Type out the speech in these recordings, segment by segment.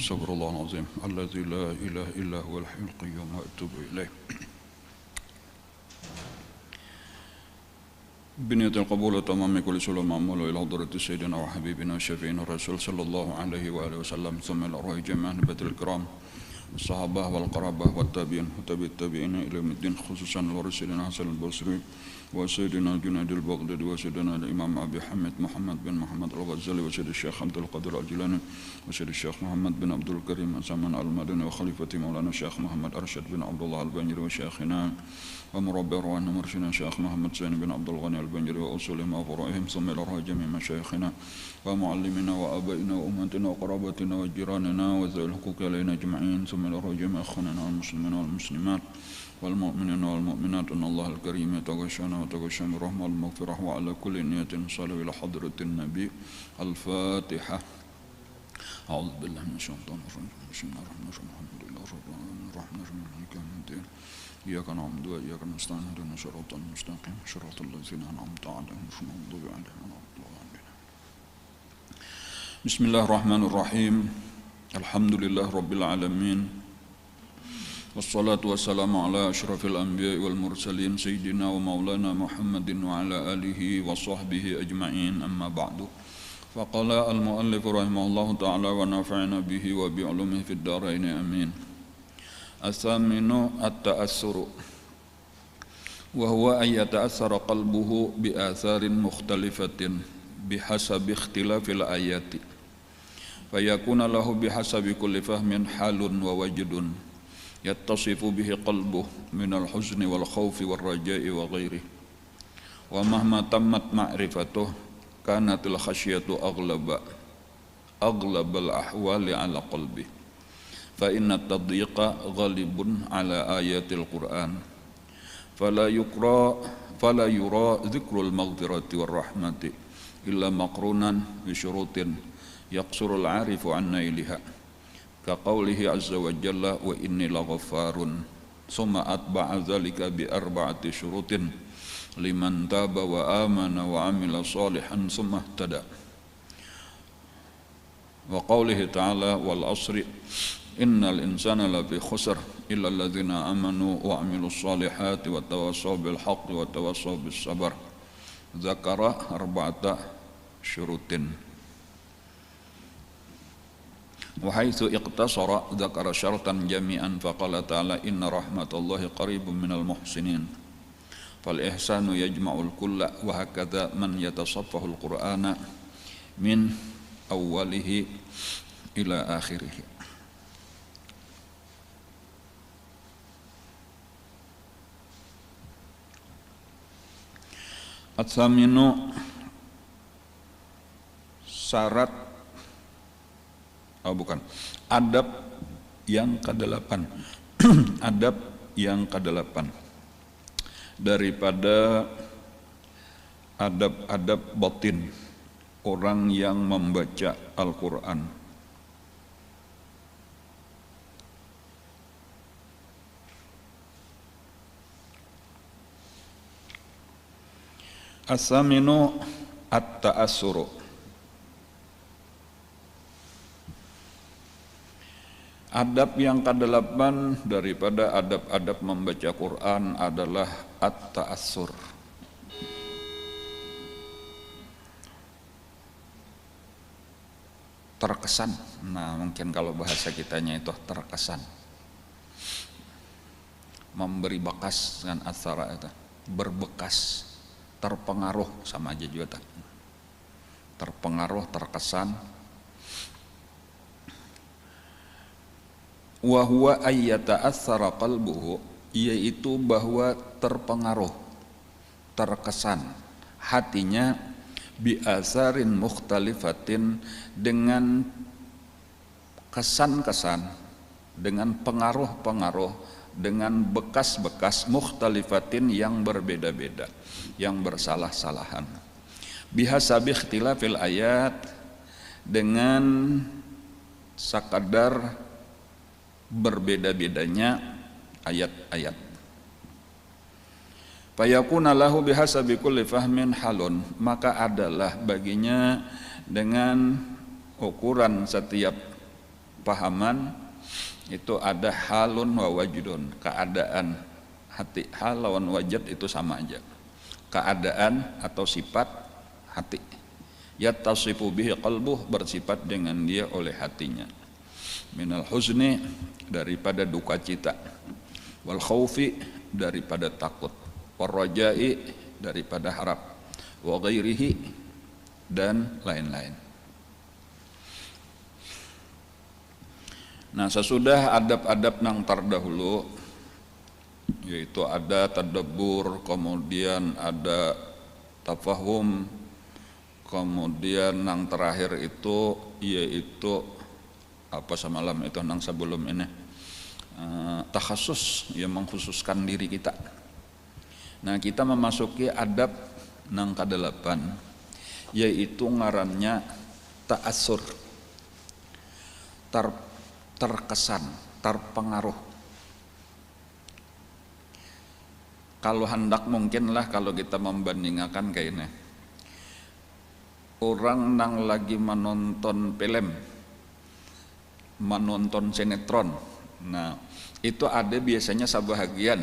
Astaghfirullahaladzim. Alladzi la ilaha illa huwal hayyul qayyum wa atubu ilaih. بنية القبول وتمام كل سلو معمول إلى حضرة سيدنا وحبيبنا وشفيعنا الرسول صلى الله عليه وآله وسلم ثم إلى أرواح جميع أهل بيت الكرام الصحابة والقرابة والتابعين وتابع التابعين إلى يوم الدين خصوصا ورسولنا حسن البصري وسيدنا الجنيد البغدادي وسيدنا الإمام أبي حمد محمد بن محمد الغزالي وسيد الشيخ عبد القادر الجيلاني وسيد الشيخ محمد بن عبد الكريم زمان المدني وخليفة مولانا الشيخ محمد أرشد بن عبد الله البنجري وشيخنا ومربي روحنا مرشدنا الشيخ محمد سين بن عبد الغني البنجري وأصولهم وفروعهم ثم إلى روح جميع مشايخنا ومعلمنا وآبائنا وأمتنا وقرابتنا وجيراننا وذوي الحقوق علينا أجمعين ثم إلى روح جميع أخواننا والمسلمين والمسلمات والمؤمنين والمؤمنات أن الله الكريم يتغشانا وتغشى برحمة المغفرة وعلى كل نية صلوا إلى حضرة النبي. الفاتحة. أعوذ بالله من الشيطان الرجيم. بسم الله الرحمن الرحيم. الحمد لله رب العالمين الرحمن الرحيم مالك يوم الدين إياك نعبد وإياك نستعين اهدنا الصراط المستقيم صراط الذين أنعمت عليهم غير المغضوب عليهم ولا الضالين. بسم الله الرحمن الرحيم. الحمد لله رب العالمين والصلاة والسلام على أشرف الأنبياء والمرسلين سيدنا ومولانا محمد وعلى آله وصحبه أجمعين أما بعد. فقال المؤلف رحمه الله تعالى ونفعنا به وبعلومه في الدارين آمين. الثامن التأثر وهو أن يتأثر قلبه بآثار مختلفة بحسب اختلاف الآيات فيكون له بحسب كل فهم حال ووجد يتصف به قلبه من الحزن والخوف والرجاء وغيره ومهما تمت معرفته كانت الخشية أغلب الأحوال على قلبه فإن التضييق غالب على آيات القرآن فلا يرى ذكر المغفرة والرحمة إلا مقرونا بشروط يقصر العارف عن نيلها كقوله عز وجل وإني لغفار ثم أتبع ذلك بأربعة شروط لمن تاب وآمن وعمل صالحا ثم اهتدى وقوله تعالى والعصر إن الإنسان لفي خسر إلا الذين آمنوا وعملوا الصالحات وتواصوا بالحق وتواصوا بالصبر ذكر 4 شروط وحيث اقتصر ذكر شرطا جميعا فقال تعالى إن رحمة الله قريب من المحسنين فالإحسان يجمع الكل وهكذا من يتصفه القرآن من أوله إلى آخره. At-thaminu syarat adab yang ke-8 adab yang ke-8 daripada adab-adab batin orang yang membaca Al-Quran. As-saminu at-ta'assuru adab yang ke-8 daripada adab-adab membaca Quran adalah at-ta'assur. Terkesan. Nah, mungkin kalau bahasa kitanya itu terkesan. Memberi bekas dengan athara itu. Berbekas. Terpengaruh sama aja juga tak. Terpengaruh, terkesan. Wa huwa ayyata'athara qalbuhu, yaitu bahwa terpengaruh, terkesan hatinya bi asarin mukhtalifatin dengan kesan-kesan, dengan pengaruh-pengaruh, dengan bekas-bekas mukhtalifatin yang berbeda-beda, yang bersalah-salahan. Bihasabi ikhtilafil ayat, dengan sekadar berbeda-bedanya ayat-ayat. Fayakuna lahu bihasabi kulli fahmin halun, maka adalah baginya dengan ukuran setiap pahaman itu ada halun wa wajudun, keadaan hati. Hal lawan wajud itu sama aja, keadaan atau sifat hati. Yattasifu bihi qalbuh, bersifat dengan dia oleh hatinya. Minal huzni, daripada duka cita, wal khaufi, daripada takut, wal rajai, daripada harap, wa ghairihi, dan lain-lain. Nah, sesudah adab-adab nang terdahulu, yaitu ada tadabbur, kemudian ada tafahum, kemudian nang terakhir itu yaitu apa semalam itu nang sebelum ini takhasus, yang mengkhususkan diri kita. Nah, kita memasuki adab nang ke-8, yaitu ngarannya ta'assur, terkesan, terpengaruh. Kalau hendak mungkinlah kalau kita membandingkan kayak ini, orang nang lagi menonton film, menonton sinetron, nah itu ada biasanya sebahagian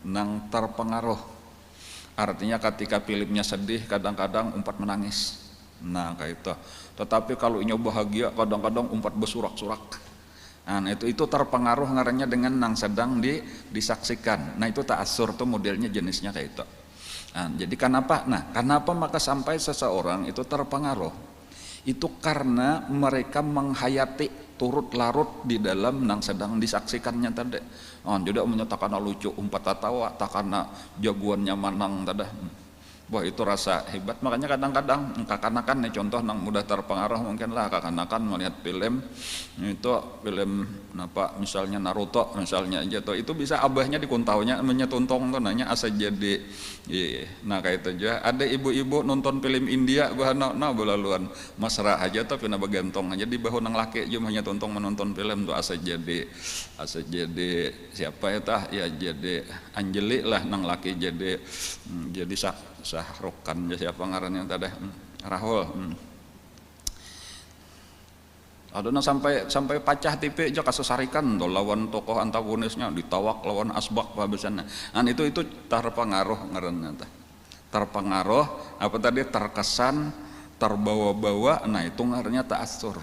nang terpengaruh. Artinya ketika filmnya sedih kadang-kadang umpat menangis, nah kayak itu. Tetapi kalau ini bahagia kadang-kadang umpat bersurak-surak. Nah itu terpengaruh ngarannya dengan nang sedang disaksikan. Nah itu ta'assur tuh modelnya jenisnya kayak itu. Nah, jadi kenapa? Nah, kenapa maka sampai seseorang itu terpengaruh? Itu karena mereka menghayati turut larut di dalam nang sedang disaksikannya tadi. Oh, jadi menyatakan lucu umpat tawa, tak karena jagoannya manang tadi. Wah, itu rasa hebat. Makanya kadang-kadang kakanakan nih contoh nang mudah terpengaruh mungkin lah kakanakan melihat film itu, film apa misalnya Naruto misalnya aja tuh, itu bisa abahnya dikuntaunya menyetuntong tuh nanya asa jadi. Nah kayak itu aja. Ada ibu-ibu nonton film India bahana belaluan masrah aja tuh pina bagantong aja di bahu nang laki aja menyetuntong menonton film tuh asa jadi siapa ya tah ya, jadi Anjeli lah nang laki jadi Sahrukan ya siapa ngarannya tadi Rahul. Adona sampai pacah tipe aja kasesarikan tuh lawan tokoh antagonisnya ditawak lawan asbak pabesanna. An itu terpengaruh ngaranna teh. Terpengaruh apa tadi, terkesan, terbawa-bawa, nah itu ngarannya ta'assur.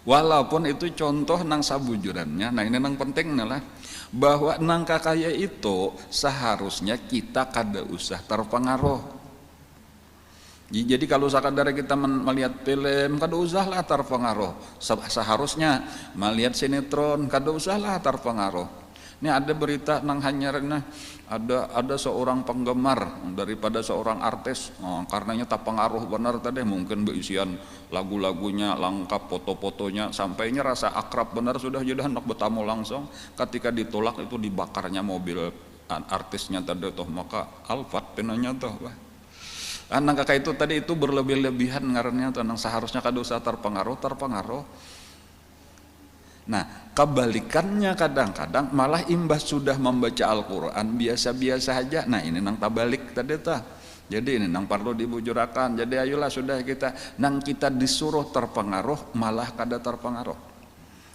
Walaupun itu contoh nang sabujurannya, nah ini nang penting lah bahwa nang kakaya itu seharusnya kita kada usah terpengaruh. Jadi kalau sekadar kita melihat film kada usahlah terpengaruh. Seharusnya melihat sinetron kada usahlah terpengaruh. Ini ada berita nang hanyarna ada seorang penggemar daripada seorang artis, karenanya tak pengaruh benar tadi, mungkin berisian lagu-lagunya lengkap, foto-fotonya, sampainya rasa akrab benar sudah jadi hendak bertamu langsung, ketika ditolak itu dibakarnya mobil artisnya tadi toh, maka alfat penanya toh nang kakak itu tadi itu berlebih-lebihan ngarannya tuh nang seharusnya kada usah terpengaruh. Nah, kebalikannya kadang-kadang malah imbas sudah membaca Al-Quran biasa-biasa aja. Nah, ini nang tabalik tadi tah. Jadi ini nang perlu dibujurakan. Jadi ayolah sudah kita disuruh terpengaruh malah kada terpengaruh.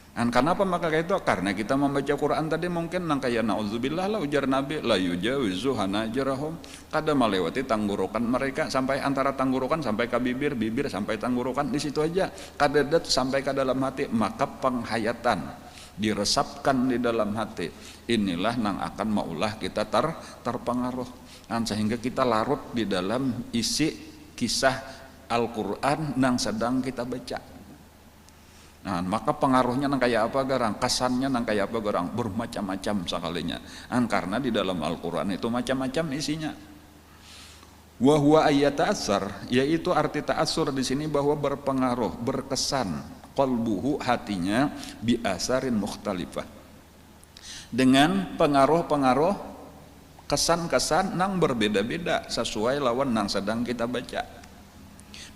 Dan kenapa maka kayak itu? Karena kita membaca Quran tadi mungkin nang kaya na'udzubillah lah ujar Nabi la yujawizu hanajrahum, kada melewati tenggorokan mereka, sampai antara tenggorokan sampai ke bibir, bibir sampai tenggorokan, di situ aja kada sampai ke dalam hati, maka penghayatan diresapkan di dalam hati. Inilah nang akan maulah kita terpengaruh. Dan sehingga kita larut di dalam isi kisah Al-Quran nang sedang kita baca. Nah, maka pengaruhnya nang kayak apa garang, kesannya nang kayak apa garang, bermacam-macam sekalinya. Karena di dalam Al-Quran itu macam-macam isinya. Wa huwa ayyata'assar, yaitu arti ta'assur di sini bahwa berpengaruh, berkesan, qalbuhu hatinya bi asarin mukhtalifah. Dengan pengaruh-pengaruh, kesan-kesan nang berbeda-beda sesuai lawan nang sedang kita baca.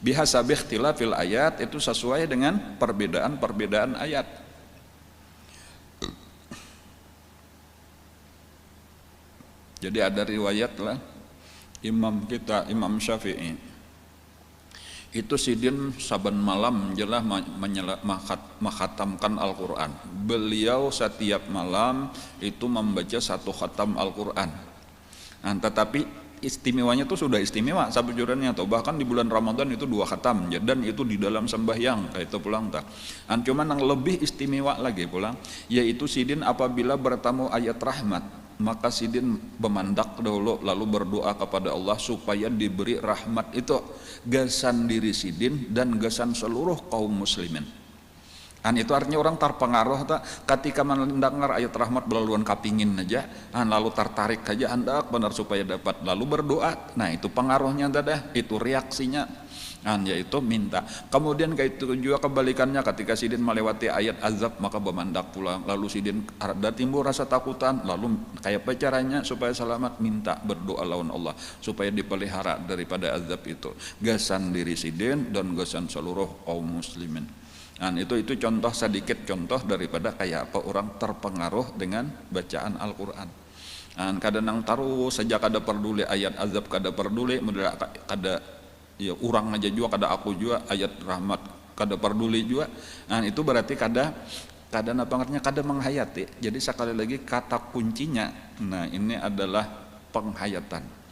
Bihasabi ikhtilafil ayat, itu sesuai dengan perbedaan-perbedaan ayat. Jadi ada riwayat lah Imam kita, Imam Syafi'i, Itu sidin saban malam jelah menghatamkan Al-Quran. Beliau setiap malam itu membaca satu khatam Al-Quran. Nah, tetapi istimewanya itu sudah istimewa sabujurnya, atau bahkan di bulan Ramadan itu 2 khatam, dan itu di dalam sembahyang kayak itu pulang tak. Cuman yang lebih istimewa lagi pulang, yaitu sidin apabila bertemu ayat rahmat, maka sidin memandak dahulu lalu berdoa kepada Allah supaya diberi rahmat. Itu gasan diri sidin dan gasan seluruh kaum muslimin. Itu artinya orang terpengaruh ketika mendengar ayat rahmat belaluan kapingin aja, lalu tertarik aja hendak benar supaya dapat, lalu berdoa. Nah itu pengaruhnya dadah, itu reaksinya, yaitu minta. Kemudian kayak itu juga kebalikannya, ketika sidin melewati ayat azab maka bemandak pulang, lalu sidin ada timbul rasa takutan, lalu kayak apa caranya supaya selamat, minta berdoa lawan Allah supaya dipelihara daripada azab itu. Gasan diri sidin dan gasan seluruh kaum muslimin. Itu contoh, sedikit contoh daripada kayak apa orang terpengaruh dengan bacaan Al-Quran. Kadang taruh sejak kada peduli ayat azab, kada peduli, kada ya orang aja juga, kada aku juga ayat rahmat kada peduli juga. Itu berarti kada apa artinya, kada menghayati. Jadi sekali lagi kata kuncinya, ini adalah penghayatan.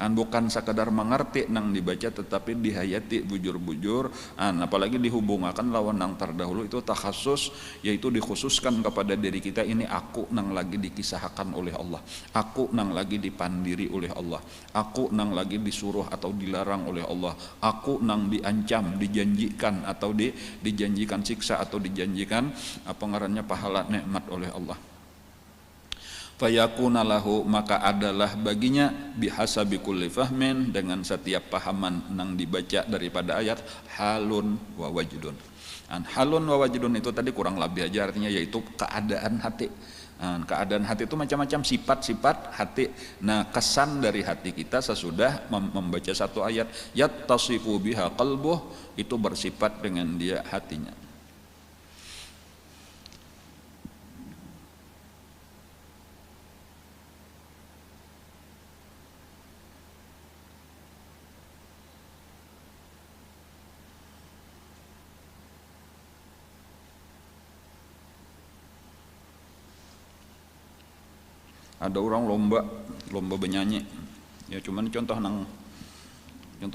Bukan sekadar mengerti nang dibaca, tetapi dihayati bujur-bujur. Apalagi dihubungkan lawan nang terdahulu itu takhasus, yaitu dikhususkan kepada diri kita. Ini aku nang lagi dikisahkan oleh Allah, aku nang lagi dipandiri oleh Allah, aku nang lagi disuruh atau dilarang oleh Allah, aku nang diancam, dijanjikan atau dijanjikan siksa atau dijanjikan apa ngarannya pahala nikmat oleh Allah. Fayakuna lahu, maka adalah baginya bihasabi kulli fahmin, dengan setiap pahaman nang dibaca daripada ayat, halun wa wajdun. Halun wa wajdun itu tadi kurang lebih aja artinya, yaitu keadaan hati. Keadaan hati itu macam-macam, sifat-sifat hati. Kesan dari hati kita sesudah membaca satu ayat, yattasifu biha qalbuh, itu bersifat dengan dia hatinya. Ada orang lomba bernyanyi, ya cuman contoh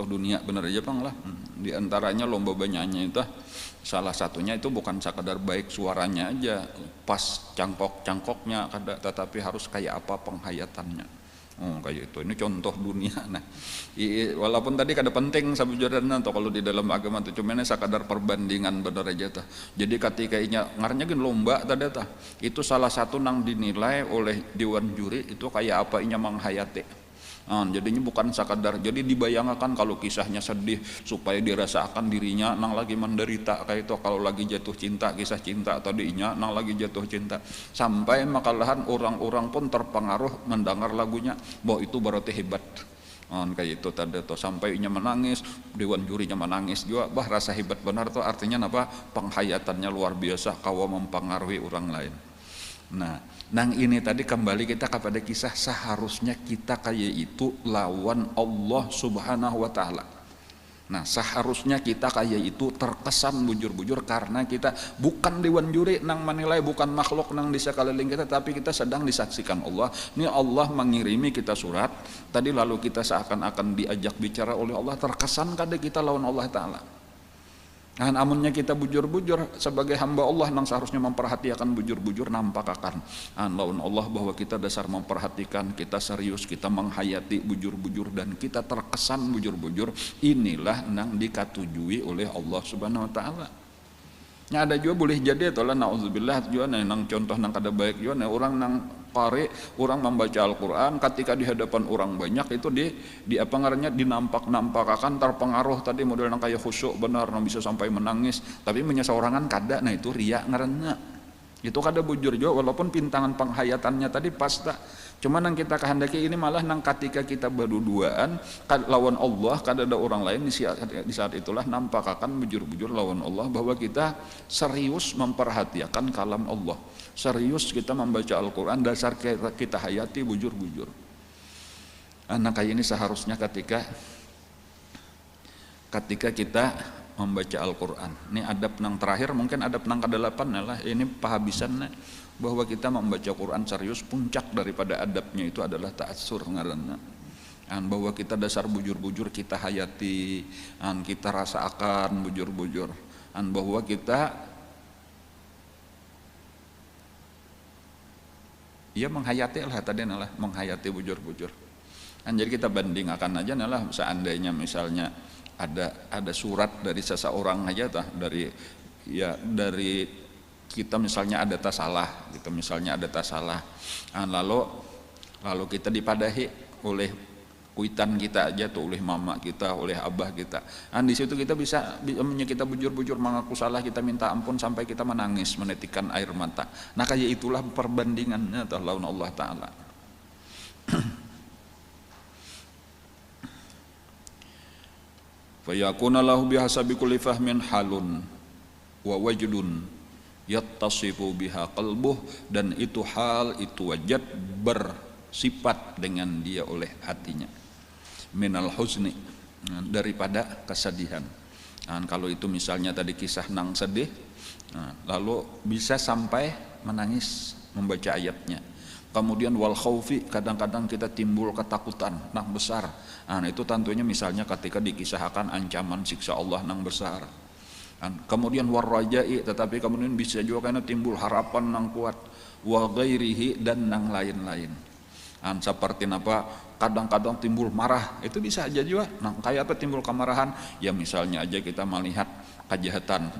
dunia bener aja pang lah. Di antaranya lomba bernyanyi itu salah satunya itu bukan sekadar baik suaranya aja, pas cangkoknya, tetapi harus kayak apa penghayatannya. Kayak itu, ini contoh dunia. Walaupun tadi kada penting sabujurna atau kalau di dalam agama itu cuma sekadar perbandingan bener aja tah. Jadi ketika ngarnya gin lomba tadi tah, itu salah satu nang dinilai oleh dewan juri itu kayak apa inya menghayati. Jadinya bukan sekadar, jadi dibayangkan kalau kisahnya sedih supaya dirasakan dirinya nang lagi menderita kayak itu, kalau lagi jatuh cinta, kisah cinta atau diinya nang lagi jatuh cinta, sampai makalahan orang-orang pun terpengaruh mendengar lagunya, bahwa itu berarti hebat. Kayak itu tadi tuh, sampai inya menangis, dewan jurinya menangis juga, rasa hebat benar tuh, artinya apa, penghayatannya luar biasa, kawa mempengaruhi orang lain. Nang ini tadi kembali kita kepada kisah, seharusnya kita kayak itu lawan Allah subhanahu wa ta'ala. Seharusnya kita kayak itu terkesan bujur-bujur, karena kita bukan dewan juri nang menilai, bukan makhluk nang di sekeliling kita, tapi kita sedang disaksikan Allah. Ini Allah mengirimi kita surat tadi, lalu kita seakan-akan diajak bicara oleh Allah, terkesan kada kita lawan Allah ta'ala. Amunnya kita bujur-bujur sebagai hamba Allah nang seharusnya memperhatikan bujur-bujur, nampak akan lawan Allah bahwa kita dasar memperhatikan, kita serius, kita menghayati bujur-bujur, dan kita terkesan bujur-bujur. Inilah nang dikatujui oleh Allah subhanahu wa ta'ala. Ada juga boleh jadi itulah naudzubillah juga nang contoh nang kada baik juga orang nang qari, orang membaca Al-Quran ketika di hadapan orang banyak itu di apa ngarannya dinampak-nampakakan terpengaruh tadi model nang kayak khusyuk benar, nang bisa sampai menangis, tapi menyesaorangan kada, itu riya ngaranna. Itu kada bujur juga, walaupun pintangan penghayatannya tadi pas tak. Cuma nang kita kehendaki ini malah nang ketika kita berduaan lawan Allah, kada ada orang lain, di saat itulah nampak akan bujur-bujur lawan Allah bahwa kita serius memperhatikan kalam Allah, serius kita membaca Al-Quran, dasar kita hayati bujur-bujur. Kayak ini seharusnya ketika ketika kita membaca Al-Quran. Ini adab nang terakhir, mungkin adab nang ke-8 adalah ini pahabisan bahwa kita membaca Quran serius, puncak daripada adabnya itu adalah ta'assur ngaranna. Bahwa kita dasar bujur-bujur kita hayati, kita rasakan bujur-bujur, bahwa kita ya menghayati lah tadi adalah menghayati bujur-bujur. Jadi kita bandingkan aja adalah seandainya misalnya ada surat dari seseorang aja dari kita misalnya ada tas salah gitu, misalnya ada tas salah, lalu kita dipadahi oleh kuitan kita aja tuh, oleh mama kita, oleh abah kita. Di situ kita bisa kita bujur-bujur mengaku salah, kita minta ampun sampai kita menangis, menetikan air mata. Nah kayak itulah perbandingannya lawan Allah Ta'ala. Fayakuna lahu bihasabi kulli fahmin halun wa wajdun yattasifu biha qalbuh, dan itu hal, itu wajad bersifat dengan dia oleh hatinya, minal huzni, daripada kesedihan. Kalau itu misalnya tadi kisah nang sedih, lalu bisa sampai menangis membaca ayatnya. Kemudian wal khaufi, kadang-kadang kita timbul ketakutan nang besar. Itu tentunya misalnya ketika dikisahkan ancaman siksa Allah nang besar. Kemudian war rajai, tetapi kemudian bisa juga karena timbul harapan nang kuat, wa ghairihi, dan nang lain-lain. Seperti apa, kadang-kadang timbul marah, itu bisa aja juga. Kayak apa timbul kemarahan? Ya misalnya aja kita melihat kejahatan,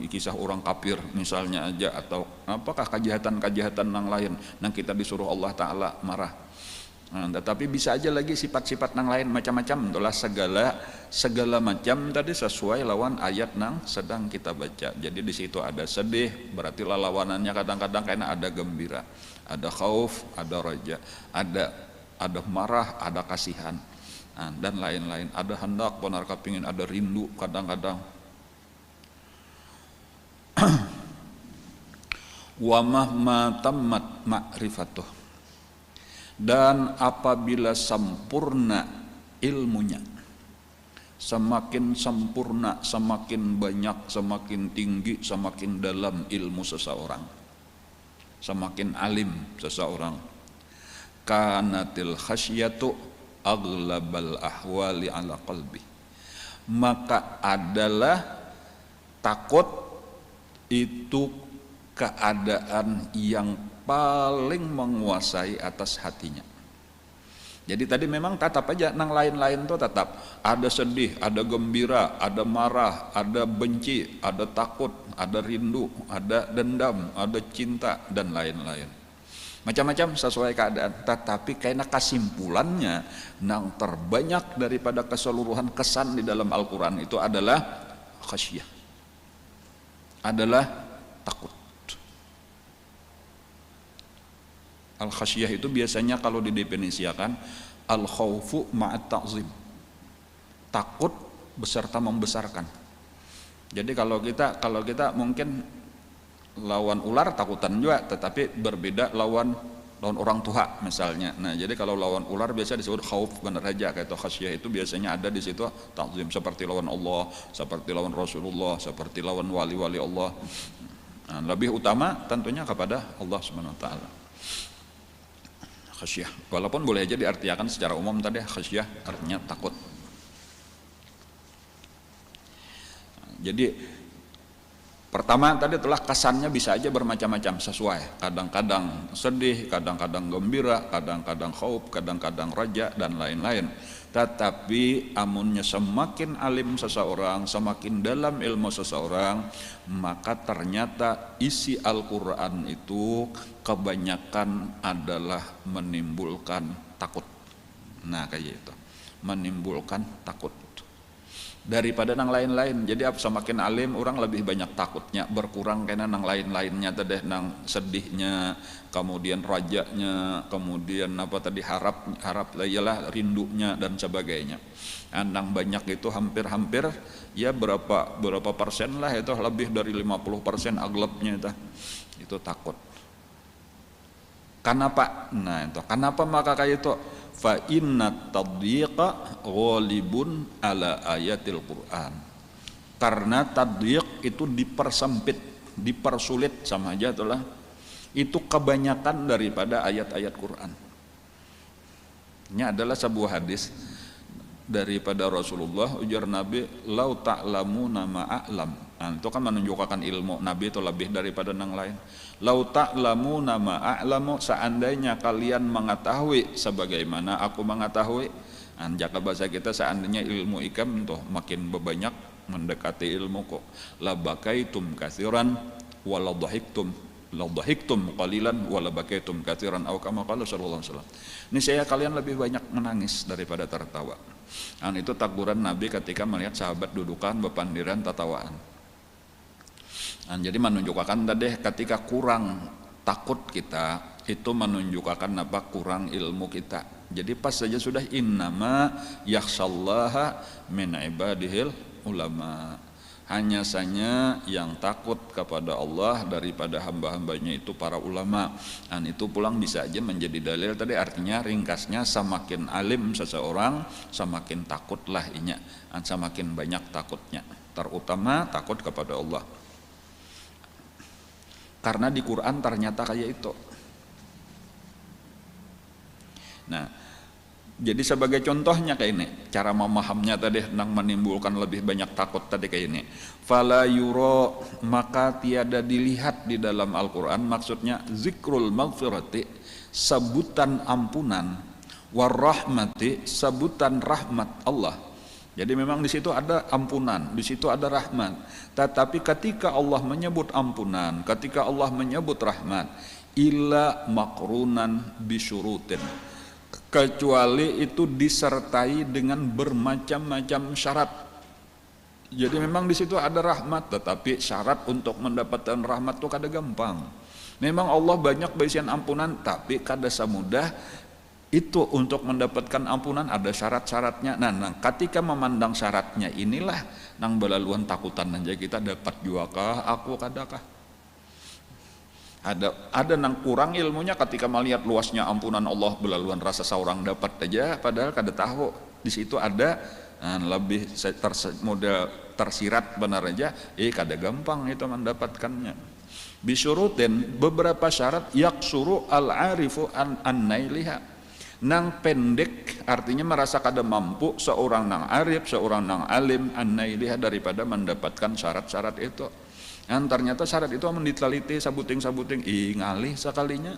kisah orang kafir misalnya aja, atau apakah kejahatan-kejahatan yang lain, kita disuruh Allah Ta'ala marah. Tetapi bisa aja lagi sifat-sifat yang lain macam-macam, itulah segala macam tadi sesuai lawan ayat nang sedang kita baca. Jadi di situ ada sedih, berarti lawanannya kadang-kadang karena ada gembira, ada khauf, ada raja, ada marah, ada kasihan, dan lain-lain. Ada hendak, benar kepingin, ada rindu kadang-kadang. Wa mahma tammat ma'rifatuh, dan apabila sempurna ilmunya, semakin sempurna, semakin banyak, semakin tinggi, semakin dalam ilmu seseorang, semakin alim seseorang, kanatil khasyatu aghlabal ahwali ala qalbi, maka adalah takut itu keadaan yang paling menguasai atas hatinya. Jadi tadi memang tetap aja nang lain-lain tuh tetap ada sedih, ada gembira, ada marah, ada benci, ada takut, ada rindu, ada dendam, ada cinta, dan lain-lain. Macam-macam sesuai keadaan. Tetapi karena kesimpulannya nang terbanyak daripada keseluruhan kesan di dalam Al-Quran itu adalah khasyah, adalah takut. Al-khasyah itu biasanya kalau didefinisikan al-khaufu ma'at ta'zim, takut beserta membesarkan. Jadi kalau kita mungkin lawan ular takutan juga, tetapi berbeda lawan orang tua misalnya. Jadi kalau lawan ular biasa disebut khauf benar aja, kayak khasyah itu biasanya ada di situ ta'zim, seperti lawan Allah, seperti lawan Rasulullah, seperti lawan wali-wali Allah. Lebih utama tentunya kepada Allah Subhanahu wa taala. Khasyah, walaupun boleh aja diartikan secara umum tadi khasyah artinya takut. Jadi pertama tadi telah kesannya bisa aja bermacam-macam sesuai, kadang-kadang sedih, kadang-kadang gembira, kadang-kadang khauf, kadang-kadang raja, dan lain-lain. Tetapi amunnya semakin alim seseorang, semakin dalam ilmu seseorang, maka ternyata isi Al-Quran itu kebanyakan adalah menimbulkan takut. Kayak itu, menimbulkan takut daripada nang lain-lain. Jadi semakin alim orang lebih banyak takutnya, berkurang karena nang lain-lainnya tadi, nang sedihnya, kemudian rajanya, kemudian apa tadi harap ialah rindunya dan sebagainya. Nang banyak itu hampir ya berapa persen lah, itu lebih dari 50% aglabnya itu takut. Kenapa? Nah itu kenapa maka kayak itu? Fa inna tadyiqa ghalibun ala ayatil Quran. Karena tadyiq itu dipersempit, dipersulit sama aja itulah. Itu kebanyakan daripada ayat-ayat Quran. Ini adalah sebuah hadis daripada Rasulullah, ujar Nabi, lau ta'lamuna ma a'lam. Nah, itu kan menunjukkan ilmu Nabi itu lebih daripada yang lain. Lau ta'lamuna ma a'lamu, seandainya kalian mengetahui sebagaimana aku mengetahui. Nah, jaka bahasa kita seandainya ilmu ikam tuh makin berbanyak mendekati ilmu kok. La bakaitum katsiran wa la dhahiktum qalilan wa la bakaitum katsiran atau kama qala sallallahu alaihi wasallam. Ini saya kalian lebih banyak menangis daripada tertawa. Dan itu takburan Nabi ketika melihat sahabat dudukan bepandiran tatawaan. Dan jadi menunjukkan tadi ketika kurang takut kita itu menunjukkan apa? Kurang ilmu kita. Jadi pas saja sudah innama yakhshallaha min ibadihil ulama. Hanya saja yang takut kepada Allah daripada hamba-hambanya itu para ulama. Dan itu pulang bisa aja menjadi dalil tadi, artinya ringkasnya semakin alim seseorang semakin takutlah inya, dan semakin banyak takutnya, terutama takut kepada Allah. Karena di Quran ternyata kayak itu. Nah, jadi sebagai contohnya kayak ini, cara memahamnya tadi yang menimbulkan lebih banyak takut tadi kayak ini. Fala yuro, maka tiada dilihat di dalam Al-Quran, maksudnya zikrul maghfirati, sebutan ampunan, warahmati, sebutan rahmat Allah. Jadi memang di situ ada ampunan, di situ ada rahmat. Tetapi ketika Allah menyebut ampunan, ketika Allah menyebut rahmat, illa makrunan bisyurutin, kecuali itu disertai dengan bermacam-macam syarat. Jadi memang di situ ada rahmat, tetapi syarat untuk mendapatkan rahmat itu kada gampang. Memang Allah banyak bisian ampunan, tapi kada semudah itu untuk mendapatkan ampunan, ada syarat-syaratnya. Nah, ketika memandang syaratnya inilah nang belaluan takutan aja kita dapat juga kah, aku kadakah. Ada nang kurang ilmunya ketika melihat luasnya ampunan Allah belaluan rasa seorang dapat aja, padahal kada tahu di situ ada lebih model tersirat benar aja, kada gampang itu mendapatkannya. Bisyurutin, beberapa syarat yaksuru al-arifu an-nailiha. Nang pendek artinya merasa kada mampu seorang nang arif, seorang nang alim an-nailiha daripada mendapatkan syarat-syarat itu. Dan ternyata syarat itu meniteliti sabuting-sabuting ngalih sekalinya.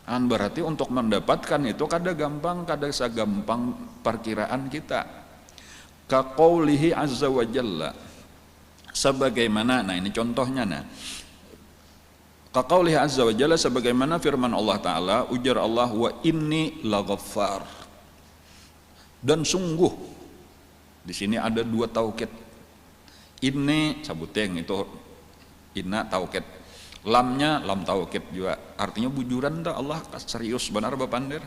Dan berarti untuk mendapatkan itu kada gampang, kada segampang perkiraan kita. Ka qaulihi azza wa jalla, sebagaimana, nah ini contohnya, nah ka qaulihi azza wa jalla, sebagaimana firman Allah Ta'ala, ujar Allah, wa inni laghaffar, dan sungguh. Di sini ada dua taukid. Ini sabuteng itu inna taukid, lamnya lam taukid juga, artinya bujuran dah Allah serius benar bapandir.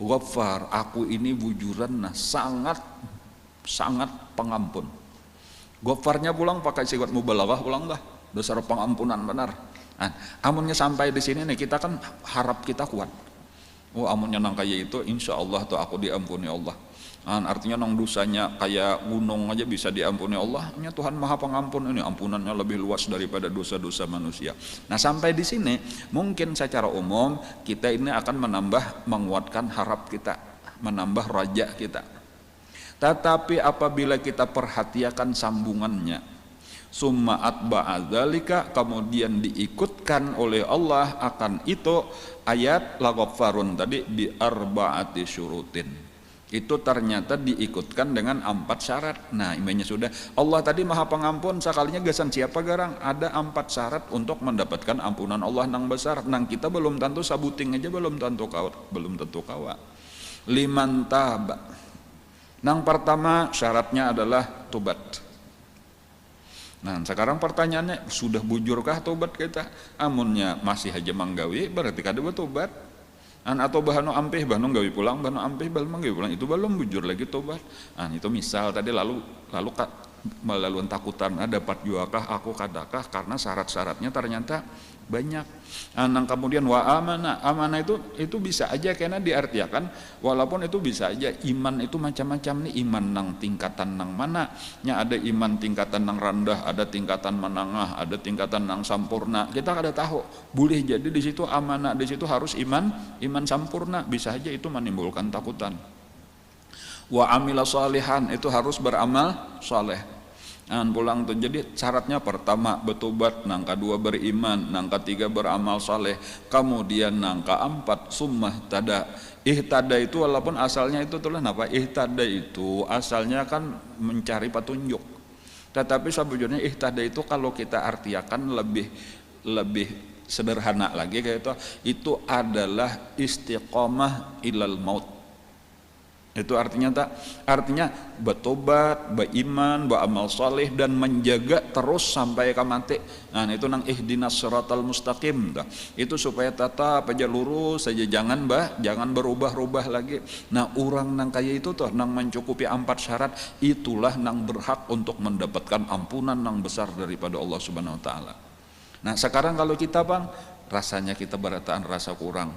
Ghaffar, aku ini bujuran nah sangat pengampun. Ghafarnya pulang pakai sigat mubalaghah pulang dah, dasar pengampunan benar. Nah, amunnya sampai di sini nih kita kan harap kita kuat. Oh amunnya nang kayak itu insya Allah tuh aku diampuni Allah. Artinya nang dosanya kayak gunung aja bisa diampuni Allah. Nya Tuhan Maha Pengampun, ini ampunannya lebih luas daripada dosa-dosa manusia. Nah sampai di sini mungkin secara umum kita ini akan menguatkan harap kita, menambah raja kita. Tetapi apabila kita perhatikan sambungannya, summa atba'a dzalika, kemudian diikutkan oleh Allah akan itu ayat laghaffarun tadi bi arba'ati syurutin. Itu ternyata diikutkan dengan 4 syarat. Nah imanya sudah, Allah tadi Maha Pengampun, sekalinya gasan siapa garang, ada 4 syarat untuk mendapatkan ampunan Allah nang besar. Nang kita belum tentu sabuting aja belum tentu kawa. Liman taba, nang pertama syaratnya adalah tobat. Nah sekarang pertanyaannya, sudah bujurkah tobat kita? Amunnya masih aja manggawi, berarti kada bertobat. Atau bahano ampih, bahano gawi pulang, bahano ampih, bahano gawi pulang, itu belum bujur lagi tobat. Itu misal tadi lalu melalui takutan dapat juakah aku kadakah, karena syarat-syaratnya ternyata banyak. Nah, kemudian wa amanah itu bisa aja karena diartikan, walaupun itu bisa aja iman itu macam-macam nih, iman nang tingkatan nang mana nya, ada iman tingkatan nang rendah, ada tingkatan menengah, ada tingkatan nang sampurna, kita kada tahu. Boleh jadi di situ amanah, di situ harus iman sampurna, bisa aja itu menimbulkan takutan. Wa amila sholihan itu harus beramal saleh. Pulang tuh, jadi syaratnya pertama bertobat, nang kedua beriman, nang ketiga beramal saleh, kemudian nang keempat summah tada. Ihtada itu walaupun asalnya itu tulah apa? Ihtada itu asalnya kan mencari petunjuk. Tetapi sebetulnya ihtada itu kalau kita artikan lebih sederhana lagi kayak itu adalah istiqomah ilal maut. Itu artinya bertobat, beriman, beramal saleh dan menjaga terus sampai ke mati. Nah, itu nang ihdinas siratal mustaqim. Itu supaya tetap aja lurus saja, jangan berubah-ubah lagi. Nah, orang nang kaya itu tuh nang mencukupi 4 syarat, itulah nang berhak untuk mendapatkan ampunan nang besar daripada Allah Subhanahu wa taala. Nah, sekarang kalau kita Bang, rasanya kita berataan rasa kurang,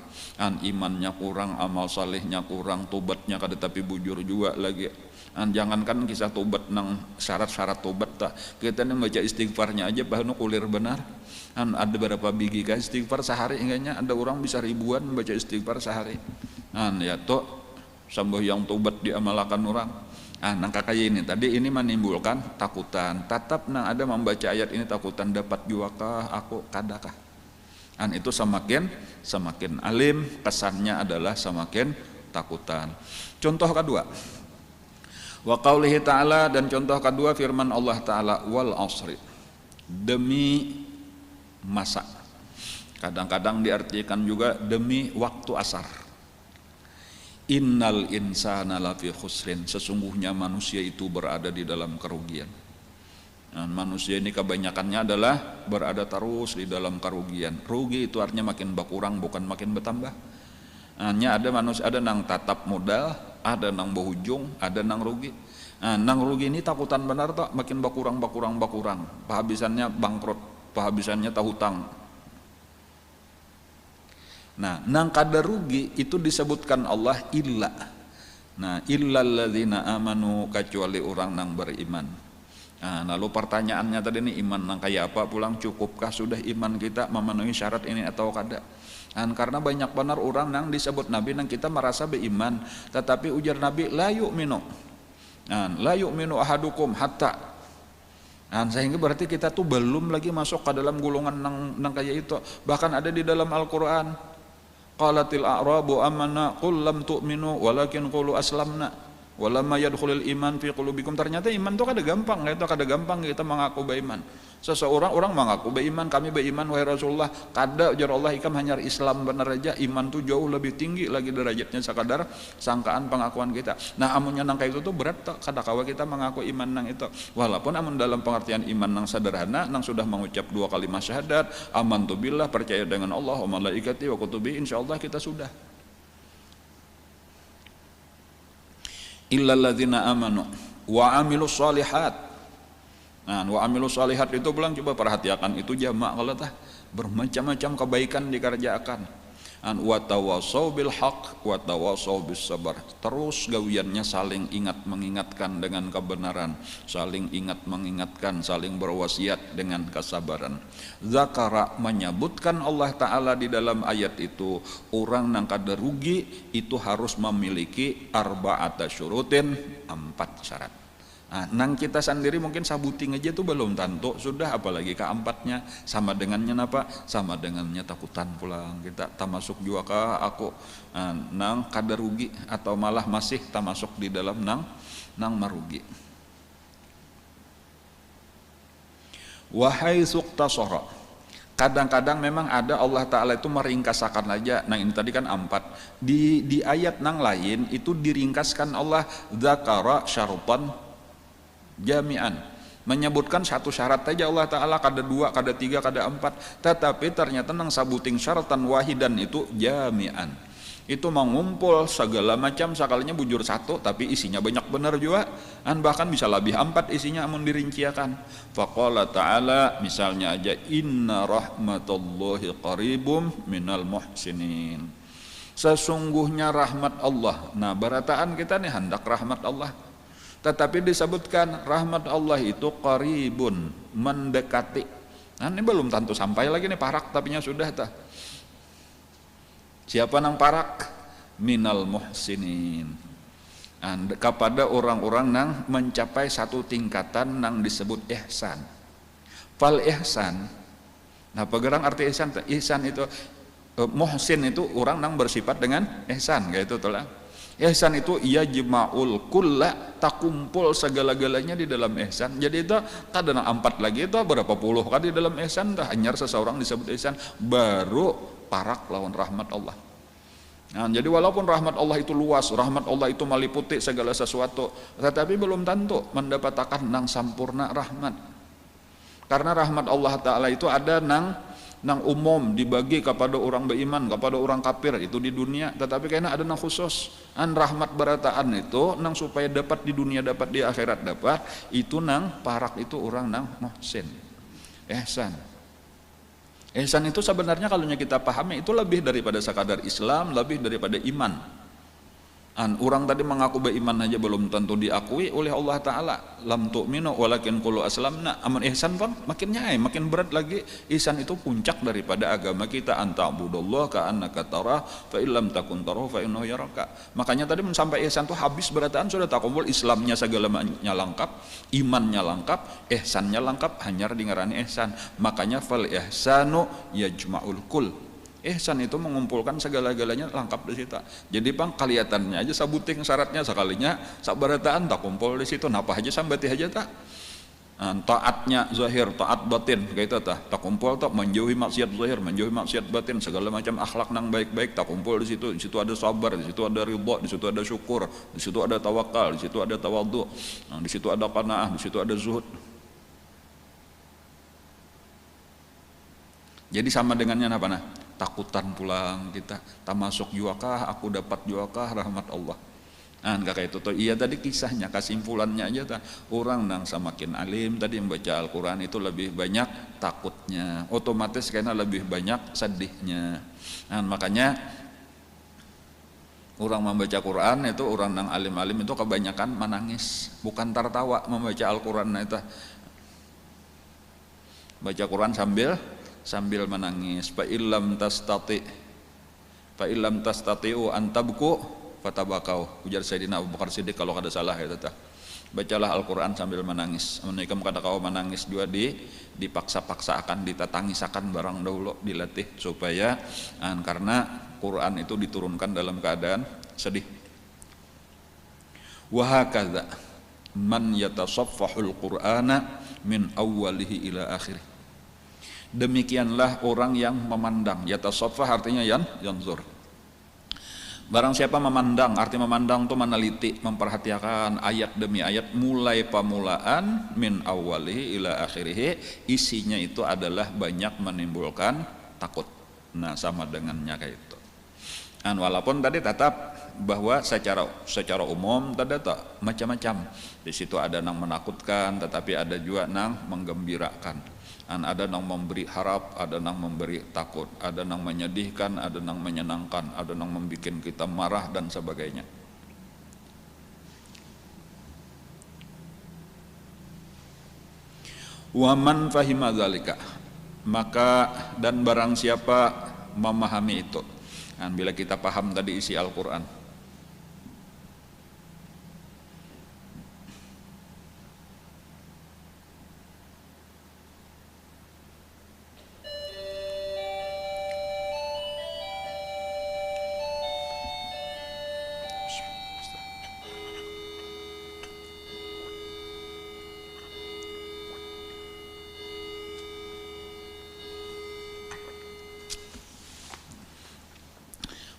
imannya kurang, amal salehnya kurang, tobatnya kada tapi bujur juga lagi. Jangankan kisah tobat nang syarat-syarat tobat tak, kita nih baca istighfarnya aja bahkan kulir benar. Ada berapa biji kan istighfar sehari, enggaknya ada orang bisa ribuan baca istighfar sehari. Ya toh sambil yang tobat diamalkan orang. Nang kakak ini tadi ini menimbulkan takutan. Tetap nang ada membaca ayat ini takutan, dapat juakah aku kadakah. Itu semakin alim, kesannya adalah semakin takutan. Contoh kedua, wa qaulihi ta'ala, dan contoh kedua firman Allah Ta'ala, wal asri, demi masa. Kadang-kadang diartikan juga demi waktu asar. Innal insana lafi khusrin, sesungguhnya manusia itu berada di dalam kerugian. Manusia ini kebanyakannya adalah berada terus di dalam kerugian. Rugi itu artinya makin berkurang bukan makin bertambah. Hanya ada manusia, ada nang tatap modal, ada nang berujung, ada nang rugi. Nang rugi ini takutan benar tak, makin berkurang, pahabisannya bangkrut, pahabisannya hutang. Nah, nang kada rugi itu disebutkan Allah illa. Nah, illal ladzina amanu, kecuali orang nang beriman. Lalu pertanyaannya tadi nih, iman nang kayak apa pulang, cukupkah sudah iman kita memenuhi syarat ini atau kada? Karena banyak benar orang nang disebut Nabi nang kita merasa beriman, tetapi ujar Nabi la yu'minu ahadukum hatta. Sehingga berarti kita tuh belum lagi masuk ke dalam golongan nang kayak itu. Bahkan ada di dalam Al-Qur'an, qalatil a'rabu amanna qul lam tu'minu walakin qulu aslamna walamma yadkhulul iman fi qulubikum. Ternyata iman itu kada gampang, kita mengaku beriman. Seseorang orang mengaku beriman, kami beriman wahai Rasulullah, kada ujar Allah ikam hanya Islam benar aja, iman itu jauh lebih tinggi lagi derajatnya sekadar sangkaan pengakuan kita. Nah, amunnya nang kayak itu tuh berat tak, kada kawa kita mengaku iman nang itu. Walaupun amun dalam pengertian iman nang sederhana, nang sudah mengucap 2 kalimat syahadat, amantu billah, percaya dengan Allah wa malaikati wa kutubi, insyaallah kita sudah. Illal ladzina amanu wa amilus shalihat. Wa amilus shalihat itu pulang coba perhatikan, itu jamak kalau tah, bermacam-macam kebaikan dikerjakan. Wa tawassaw bil haqq wa tawassaw bis sabar. Terus gawiannya saling ingat mengingatkan dengan kebenaran, saling ingat mengingatkan, saling berwasiat dengan kesabaran. Zakara, menyebutkan Allah Ta'ala di dalam ayat itu, orang nang kada rugi itu harus memiliki arba'ata syurutin, 4 syarat. Nang kita sendiri mungkin sabuting aja tuh belum tentu sudah, apalagi keempatnya. Sama dengannya apa? Sama dengannya takutan pulang kita tak masuk juga kah aku nang kada rugi, atau malah masih tak masuk di dalam nang merugi. Wahai suktasara, kadang-kadang memang ada Allah Ta'ala itu meringkasakan aja. Nah, ini tadi kan 4 di ayat nang lain itu diringkaskan Allah, dzakara syartan jami'an, menyebutkan 1 syarat saja Allah Ta'ala, kada 2, kada 3, kada 4, tetapi ternyata nang sabuting syaratan wahidan itu jami'an, Itu mengumpul segala macam sakalinya bujur satu tapi isinya banyak benar juga, bahkan bisa lebih 4 isinya amun dirinciakan. Faqala ta'ala, misalnya aja, inna rahmatullahi qaribum minal muhsinin. Sesungguhnya rahmat Allah. Nah, barataan kita nih hendak rahmat Allah. Tetapi disebutkan rahmat Allah itu qaribun, mendekati. Nah, ini belum tentu sampai lagi nih parak tapinya sudah tah. Siapa nang parak? Minal muhsinin. Kepada orang-orang nang mencapai satu tingkatan nang disebut ihsan. Fal ihsan. Nah, pegerang arti ihsan. Ihsan itu muhsin itu orang nang bersifat dengan ihsan, kayak itu telah. Ihsan itu ia jema'ul kulla, tak kumpul segala-galanya di dalam ihsan. Jadi itu tak ada 4 lagi, itu berapa puluh kan di dalam ihsan, dah hanya seseorang disebut ihsan, baru parak lawan rahmat Allah. Nah, jadi walaupun rahmat Allah itu luas, rahmat Allah itu meliputi segala sesuatu, tetapi belum tentu mendapatkan nang sampurna rahmat. Karena rahmat Allah Ta'ala itu ada nang umum dibagi kepada orang beriman, kepada orang kafir itu di dunia, tetapi karena ada nang khusus. Rahmat berataan itu nang supaya dapat di dunia, dapat di akhirat dapat, itu nang parak itu orang nang muhsin, ihsan. Ihsan itu sebenarnya kalau kita pahami itu lebih daripada sekadar Islam, lebih daripada iman. Orang tadi mengaku beriman aja belum tentu diakui oleh Allah Ta'ala. Lam tu'minu walakin qulu aslamna. Aman ihsan pun makin nyai, makin berat lagi. Ihsan itu puncak daripada agama kita. Anta'budallah ka'annaka tarah fa illam takun tarahu fa innahu yaraka. Makanya tadi sampai ihsan itu habis berataan sudah tak kumpul. Islamnya segalanya lengkap, imannya lengkap, ihsannya lengkap, hanya dengarani ihsan. Makanya fal ihsanu yajma'ul kul. Ihsan itu mengumpulkan segala-galanya lengkap di situ. Jadi bang kelihatannya aja sabuting syaratnya sekalinya sabarataan tak kumpul di situ. Napa aja sambati aja tak. Taatnya zahir, taat batin kayak itu tak kumpul tak, menjauhi maksiat zahir, menjauhi maksiat batin, segala macam akhlak nang baik-baik tak kumpul di situ. Di situ ada sabar, di situ ada ridha, di situ ada syukur, di situ ada tawakal, di situ ada tawadhu, di situ ada qanaah, di situ ada zuhud. Jadi sama dengannya apa nah? Takutan pulang kita, tak masuk juakah aku dapat juakah rahmat Allah. Kakak itu tuh iya tadi kisahnya, kesimpulannya aja tak, orang nang semakin alim tadi membaca Al-Quran itu lebih banyak takutnya, otomatis karena lebih banyak sedihnya. Makanya orang membaca Quran itu, orang nang alim-alim itu kebanyakan menangis, bukan tertawa membaca Al-Quran itu. Baca Quran sambil menangis. Fa illam tastati'u an tabku fatabakau. Ujar Sayyidina Abu Bakar Siddiq kalau ada salah ya tata. Bacalah Al-Qur'an sambil menangis. Menikam kata kau menangis juga dipaksa-paksa akan ditatangisakan barang dahulu, dilatih supaya karena Quran itu diturunkan dalam keadaan sedih. Wa hakadza man yatasaffahul Qur'ana min awwalihi ila akhirih. Demikianlah orang yang memandang. Yatasaffah artinya yanzur. Barang siapa memandang, arti memandang itu meneliti, memperhatikan ayat demi ayat, mulai pemulaan min awwalihi ila akhirih, isinya itu adalah banyak menimbulkan takut. Nah, sama dengannya kayak itu. Walaupun tadi tetap bahwa secara umum tadi tak macam-macam. Di situ ada yang menakutkan, tetapi ada juga yang menggembirakan. Ada yang memberi harap, ada yang memberi takut, ada yang menyedihkan, ada yang menyenangkan, ada yang membuat kita marah dan sebagainya. Waman fahima dzalika, maka dan barang siapa memahami itu. Bila kita paham tadi isi Al-Quran,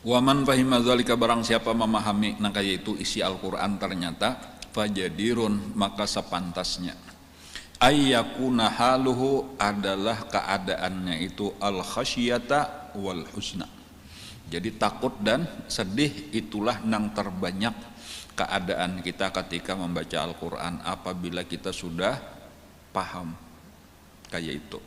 waman fahima dzalika, barang siapa memahami nah yaitu isi Al-Qur'an ternyata fajadirun, maka sepantasnya ayyakuna haluhu adalah keadaannya itu al khasyata wal husna, Jadi takut dan sedih itulah yang terbanyak keadaan kita ketika membaca Al-Quran apabila kita sudah paham kayak itu.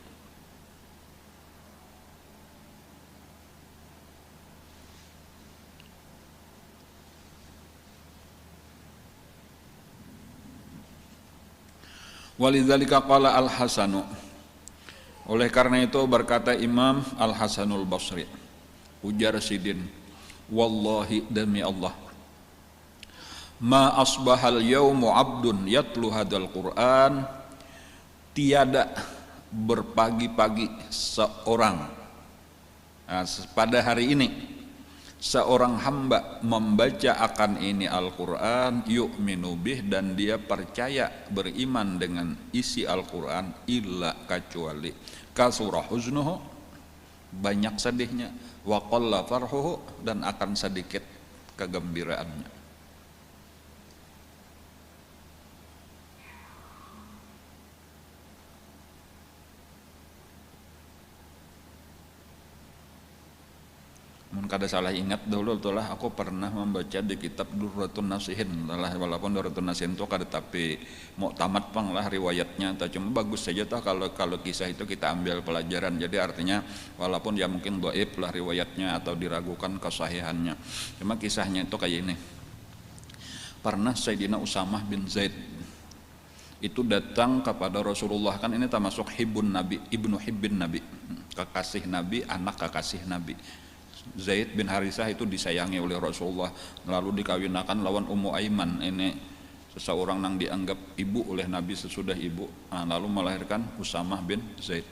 Walidzalika qala Al-Hasanu, oleh karena itu berkata Imam Al-Hasanul Basri, ujar Sidin, wallahi demi Allah, ma asbahal yaumu abdun yatlu hadal Quran, tiada berpagi-pagi seorang, pada hari ini seorang hamba membaca akan ini Al-Quran, yu'minu bih, dan dia percaya beriman dengan isi Al-Quran, illa kecuali kasura huznuhu, banyak sedihnya, wa qalla farhuhu, dan akan sedikit kegembiraannya. Mun kada salah ingat dulu itulah aku pernah membaca di kitab Durratun Nasihin lah, walaupun Durratun Nasihin itu kada tapi mau tamat pang lah riwayatnya, atau cuma bagus saja toh kalau kisah itu kita ambil pelajaran. Jadi artinya walaupun ya mungkin dhaif lah riwayatnya atau diragukan kesahihannya, cuma kisahnya itu kayak ini. Pernah Sayyidina Usamah bin Zaid itu datang kepada Rasulullah, kan ini termasuk hibbun Nabi, ibnu hibbin Nabi, kekasih Nabi, anak kekasih Nabi. Zaid bin Harisah itu disayangi oleh Rasulullah, lalu dikawinakan lawan Ummu Aiman, ini seseorang yang dianggap ibu oleh Nabi sesudah ibu, lalu melahirkan Usamah bin Zaid.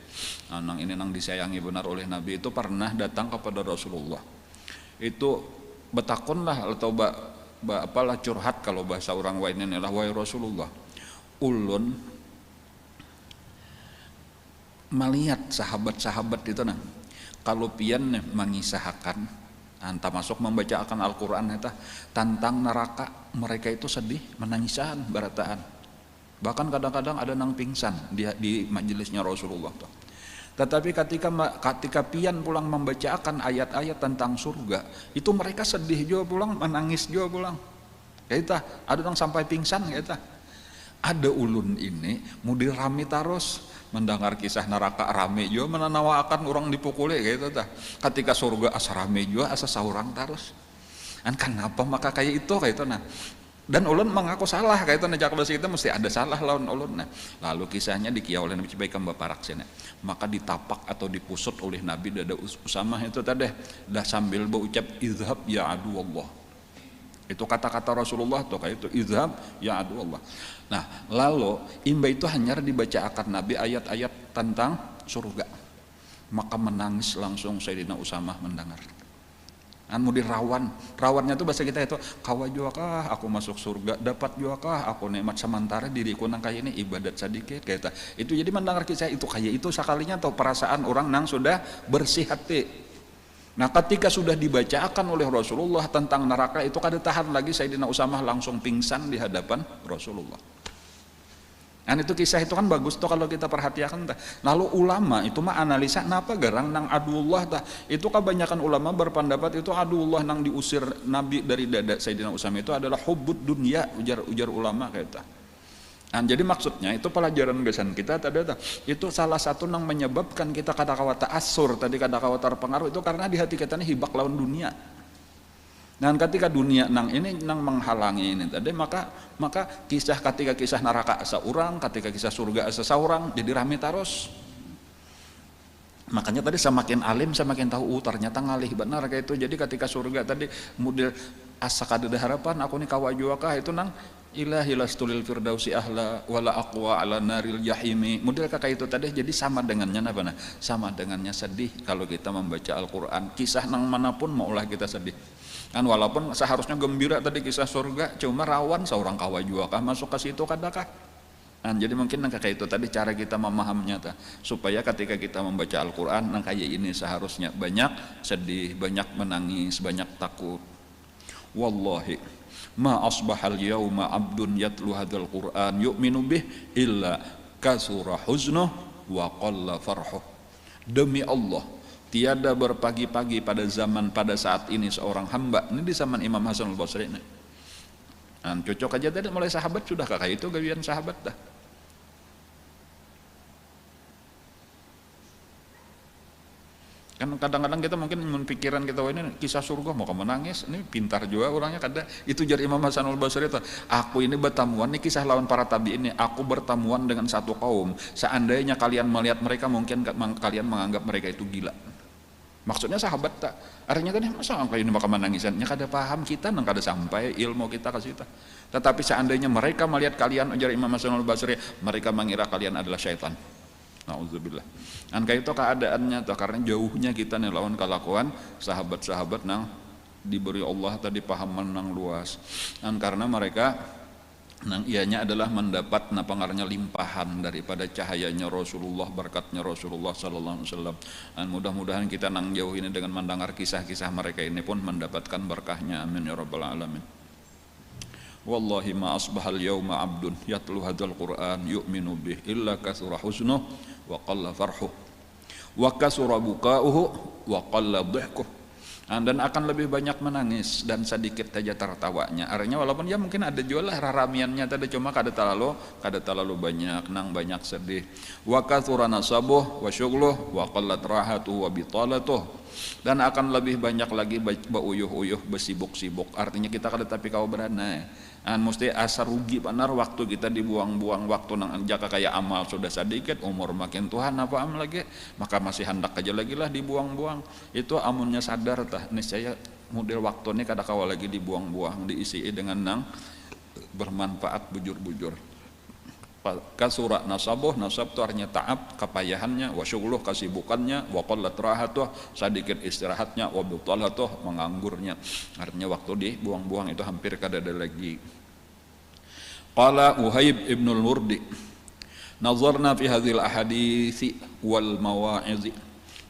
Nang ini nang disayangi benar oleh Nabi itu pernah datang kepada Rasulullah. Itu betakonlah atau apalah curhat kalau bahasa orang lain ini lah, wahai Rasulullah, ulun melihat sahabat-sahabat itu nah, kalau pian mengisahkan anta masuk membaca akan Al-Quran eta tentang neraka, mereka itu sedih menangisan barataan, bahkan kadang-kadang ada nang pingsan di majelisnya Rasulullah tuh. Tetapi ketika pian pulang membaca akan ayat-ayat tentang surga, itu mereka sedih juga pulang, menangis juga pulang, kayak ada nang sampai pingsan kayak ada ulun ini mudi rame terus mendengar kisah neraka, rame juga menanawakan orang dipukuli gitu tah. Ketika surga asa rame juga asa saurang terus. Kenapa maka kayak itu nah. Dan ulun mengaku salah kayak itu nah, jak itu mesti ada salah lawan ulun nah. Lalu kisahnya dikiau oleh Nabi Cibaikan baparak sini. Maka ditapak atau dipusut oleh Nabi dada Usamah itu tadi dah sambil berucap izhab ya adu Allah. Itu kata-kata Rasulullah tuh kayak itu, izhab ya adu Allah. Nah, lalu imba itu hanya dibaca akan Nabi ayat-ayat tentang surga. Maka menangis langsung Sayyidina Usamah mendengar. Mudi rawannya tuh bahasa kita itu, kawa juga kah aku masuk surga, dapat juga kah aku nikmat sementara diriku nang kayak ini ibadat sedikit kayak itu. Jadi mendengar kisah itu kayak itu sekalinya atau perasaan orang nang sudah bersih hati. Nah, ketika sudah dibacakan oleh Rasulullah tentang neraka itu kada tahan lagi Sayyidina Usamah langsung pingsan di hadapan Rasulullah. Dan itu kisah itu kan bagus tuh kalau kita perhatikan. Lalu ulama itu mah analisa kenapa garang nang adullah tah. Itu kebanyakan ulama berpendapat itu adullah nang diusir Nabi dari dada Sayyidina Usamah itu adalah hubbud dunya, ujar ulama kayak itu. Dan jadi maksudnya itu pelajaran besan kita tadi itu salah satu yang menyebabkan kita kata-kata asur tadi kata-kata terpengaruh itu karena di hati kita ini hibak lawan dunia. Dan ketika dunia nang ini nang menghalangi ini tadi maka kisah ketika kisah neraka asa urang, ketika kisah surga asa saurang jadi rame terus. Makanya tadi semakin alim semakin tahu ternyata ngalih benar kayak itu. Jadi ketika surga tadi model asa kada harapan aku nih kawajuakah itu nang ilahi lastulil firdausi ahla wala aqwa ala naril jahimi. Model kakak itu tadi jadi sama dengannya apa nah? Sama dengannya sedih kalau kita membaca Al-Qur'an. Kisah nang manapun maulah kita sedih. Kan walaupun seharusnya gembira tadi kisah surga, cuma rawan seorang kawajuakah masuk ke situ kadakah? Nah, jadi mungkin kayak itu tadi cara kita memahaminya supaya ketika kita membaca Al-Qur'an nang kayak ini seharusnya banyak sedih, banyak menangis, banyak takut. Wallahi ma asbahal yauma abdun yatlu hadzal Qur'an yu'minu bih illa kasura huznuh wa qalla farhuh. Demi Allah, Tiada berpagi-pagi pada zaman pada saat ini seorang hamba. Ini di zaman Imam Hasan al-Basri ini. Nah, cocok aja tadi mulai sahabat sudah kakak itu gawian sahabat dah. Kan kadang-kadang kita mungkin pikiran kita, wah ini kisah surga mau kamu nangis, ini pintar juga orangnya kada. Itu jar Imam Hasan al-Basri itu, aku ini bertamuan, ini kisah lawan para tabi ini, aku bertamuan dengan satu kaum, seandainya kalian melihat mereka mungkin kalian menganggap mereka itu gila. Maksudnya sahabat tak, artinya kan masa angka ini bakal menangisannya kada paham kita, nang kada sampai ilmu kita ke situ. Tetapi seandainya mereka melihat kalian, ujar Imam Hasan al-Basri, mereka mengira kalian adalah syaitan. Nauzubillah. Kan kayak itu keadaannya tuh, karena jauhnya kita nih lawan kelakuan sahabat-sahabat nang diberi Allah tadi pahaman nang luas. Dan karena mereka nang ianya adalah mendapat pengaruhnya limpahan daripada cahayanya Rasulullah, berkatnya Rasulullah sallallahu alaihi wasallam. Dan mudah-mudahan kita nang jauh ini dengan mendengar kisah-kisah mereka ini pun mendapatkan berkahnya. Amin ya rabbal alamin. Wallahi ma asbahal yawma abdun yatlu hadzal Qur'an yu'minu bih illa kathura husnuh wa qalla farhuh wa kasura buka'uhu wa qalla dhihkuh. Dan akan lebih banyak menangis dan sedikit saja tertawanya. Artinya walaupun ya mungkin ada juga lah raramiannya tadi, cuma kada terlalu banyak nang banyak sedih. Wa kathura nasabuh wa syughluh wa qallat rahatuh wa bitalatuh. Dan akan lebih banyak lagi beuyuh-uyuh, besibuk-sibuk. Artinya kita kada tapi kau berana. Mesti asa rugi benar waktu kita dibuang-buang waktu nang jaka kayak amal sudah sedikit, umur makin Tuhan apa am lagi, maka masih hendak aja lagi lah dibuang-buang. Itu amunnya sadar tah niscaya model waktu ini kada kawal lagi dibuang-buang, diisi dengan nang bermanfaat bujur-bujur. Kasura nasabuh, nasab itu artinya ta'ab, kepayahannya, wa syughluh, kesibukannya, wa qallat rahatuh, sedikit istirahatnya, wa butalatuh, menganggurnya. Artinya waktu dibuang-buang itu hampir kada ada lagi. Qala Uhaib ibnul Murdi, nazarna fi hadhil ahaditsi wal mawa'izi.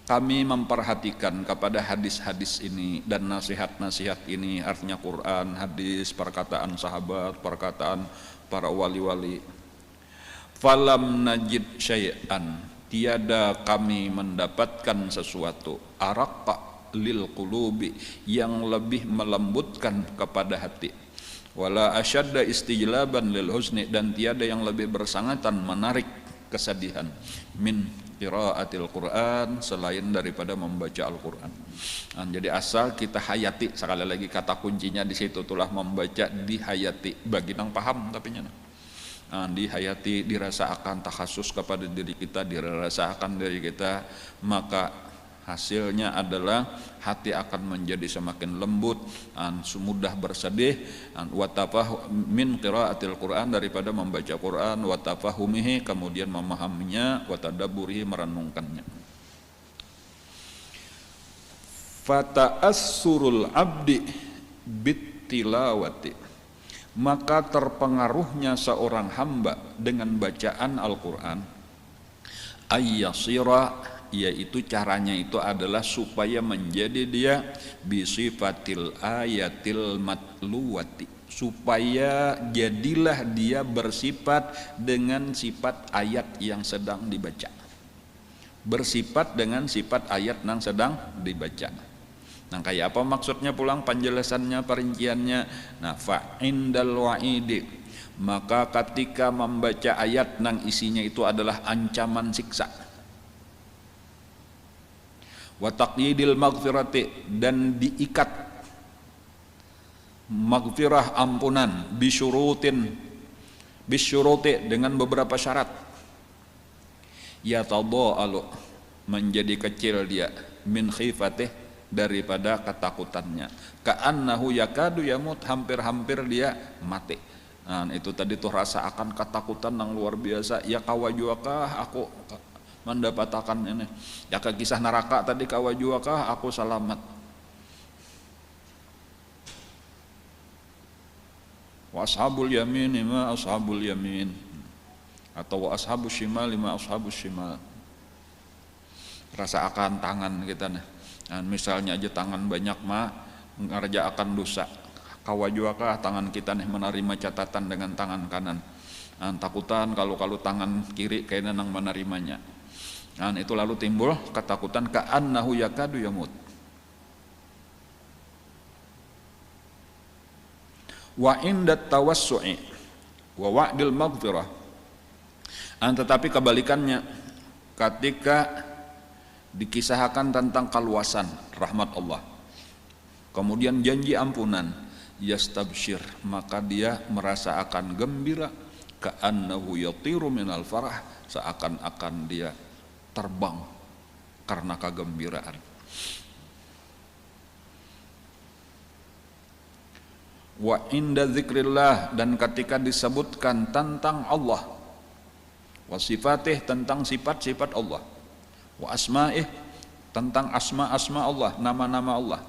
Kami memperhatikan kepada hadis-hadis ini dan nasihat-nasihat ini, artinya Quran, hadis, perkataan sahabat, perkataan para wali-wali. Falam najid syai'an, tiada kami mendapatkan sesuatu araqqa lil qulubi, yang lebih melembutkan kepada hati, wala asyadda istijlaban lil husni, dan tiada yang lebih bersangatan menarik kesedihan, min qiraatil Quran, selain daripada membaca Al-Quran. Jadi asal kita hayati, sekali lagi kata kuncinya di situ tulah membaca, dihayati, bagi nang paham tapi nya dihayati, dirasakan takhasus kepada diri kita, dirasakan dari kita, maka hasilnya adalah hati akan menjadi semakin lembut, mudah bersedih, watafah min qiraatil Quran, daripada membaca Quran, watafahumihi, kemudian memahaminya, watadabburihi, merenungkannya. Fata'assurul abdi bittilawati, maka terpengaruhnya seorang hamba dengan bacaan Al-Quran, ayyasira, yaitu caranya itu adalah supaya menjadi dia bisifatil ayatil matluwati, supaya jadilah dia bersifat dengan sifat ayat yang sedang dibaca, bersifat dengan sifat ayat yang sedang dibaca. Nah kayak apa maksudnya pulang penjelasannya, perinciannya? Nah fa'indal wa'idi, maka ketika membaca ayat nang isinya itu adalah ancaman siksa, wa taqyidil maghfirati, dan diikat maghfirah, ampunan, bisyuruti, dengan beberapa syarat, ya tada'alu, menjadi kecil dia, min khifatih, daripada ketakutannya, ka'annahu yakadu yamut, hampir-hampir dia mati. Nah itu tadi tuh rasa akan ketakutan yang luar biasa. Ya kawajuakah aku mendapatkan ini, ya ke kisah neraka tadi, kawajuakah aku selamat. Wa ashabul yamin ma ashabul yamin, atau wa ashabus shimal ma ashabus shimal. Rasa akan tangan kita nih. Misalnya aja tangan banyak mah ngerjakan dosa, kawajuakah tangan kita nih menerima catatan dengan tangan kanan. Takutan kalau tangan kiri kayaknya nang menerimanya. Nah, itu lalu timbul ketakutan ka'annahu yakadu yamut. Wa inda tawassu'i wa wa'dil maghfirah. Tetapi kebalikannya, ketika dikisahkan tentang kaluasan rahmat Allah, kemudian janji ampunan, yastabshir, maka dia merasa akan gembira, ka'annahu yatiru minal farah, seakan-akan dia terbang karena kegembiraan. Wa inda dzikrillah, dan ketika disebutkan tentang Allah, wa sifatih, tentang sifat-sifat Allah, wa asma'ih, tentang asma-asma Allah, nama-nama Allah.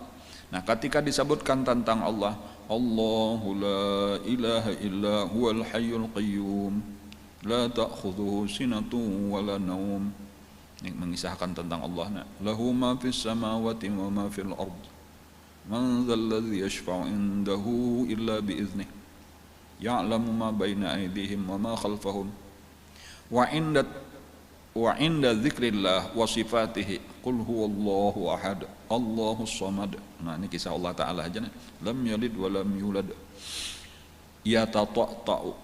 Nah, ketika disebutkan tentang Allah, Allahu la ilaha illa huwal hayyul qayyum la ta'khudhuhu sinatun wa la naum. Ini mengisahkan tentang Allah. Lahu ma fis samawati wa ma fil ard. Man dzal ladzi yashfa'u indahu illa bi idznih. Ya'lamu ma baina aydihim wa ma khalfahum. Wa inda dzikrillah wa sifatihi qul huwallahu ahad Allahus samad. Nah, ini kisah Allah Ta'ala aja nih. Lam yalid wa lam yulad. Yatata'u,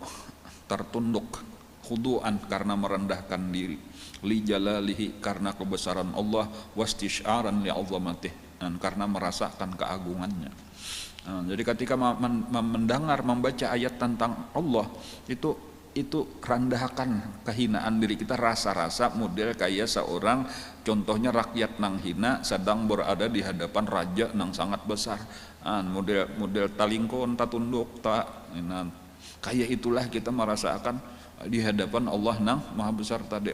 tertunduk, khudu'an, karena merendahkan diri, li jalalihi, karena kebesaran Allah, wastisyaran li 'azamatih, dan karena merasakan keagungannya. Nah, jadi ketika mendengar, membaca ayat tentang Allah, itu rendahkan kehinaan diri kita, rasa-rasa model kayak seorang, contohnya rakyat nang hina sedang berada di hadapan raja nang sangat besar. Model talingkon, tatunduk, kayak itulah kita merasakan di hadapan Allah nang maha besar tadi.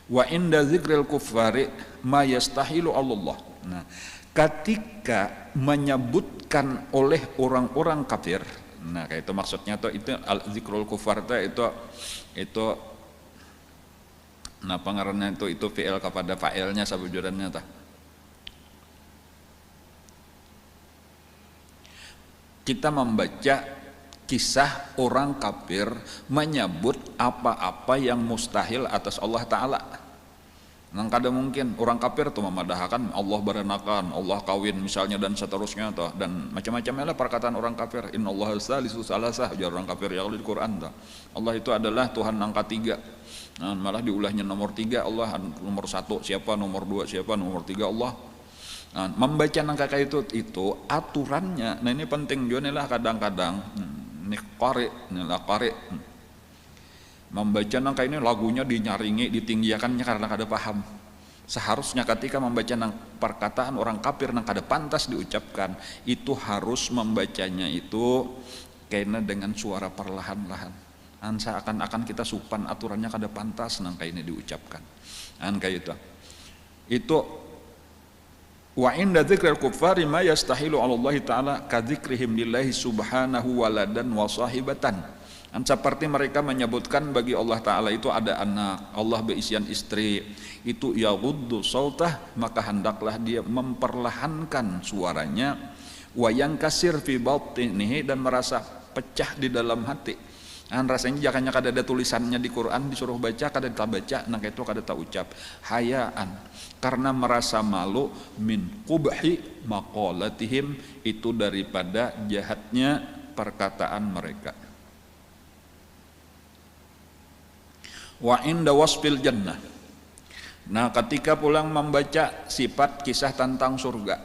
Wa inda dzikril kuffari ma yastahilu Allah. Nah, ketika menyebutkan oleh orang-orang kafir, nah kayak itu maksudnya tuh, itu al-zikrul kufar itu nah pengarangnya itu fi'il kepada fa'ilnya sabujurannya tah. Kita membaca kisah orang kafir menyebut apa-apa yang mustahil atas Allah Ta'ala. Nang kada mungkin orang kafir tuh memadahkan Allah berenakan, Allah kawin misalnya, dan seterusnya tuh, dan macam-macamnya lah perkataan orang kafir. Innallaha salisu salasah, ujar orang kafir ya di Quran tuh. Allah itu adalah Tuhan angka 3. Nah, malah diulahnya nomor 3 Allah, nomor 1 siapa, nomor 2 siapa, nomor 3 Allah. Nah, membaca nangka kayak itu aturannya. Nah, ini penting juga nih lah kadang-kadang. Ini qari. Membaca nangka ini lagunya dinyaringi, ditinggiakannya karena kada paham. Seharusnya ketika membaca perkataan orang kafir nang kada pantas diucapkan, itu harus membacanya itu kena dengan suara perlahan-lahan. Seakan-akan kita supan, aturannya kada pantas nangka ini diucapkan. Kayak itu. Itu wa inda dzikril kuffari ma yastahilu 'ala Allah Ta'ala ka dzikrihim lillahi subhanahu waladan wa sahibatan. Seperti mereka menyebutkan bagi Allah Ta'ala itu ada anak, Allah berisian istri, itu yaghuddu sautah, maka hendaklah dia memperlahankan suaranya, wa yankasir fi batinihi, dan merasa pecah di dalam hati. Rasanya jangannya kada ada tulisannya di Quran, disuruh baca kada tak baca, nah itu kada tak ucap, hayaan, karena merasa malu, min qubhi maqalatihim, itu daripada jahatnya perkataan mereka. Wa inda wasfil jannah. Nah, ketika pulang membaca sifat kisah tentang surga,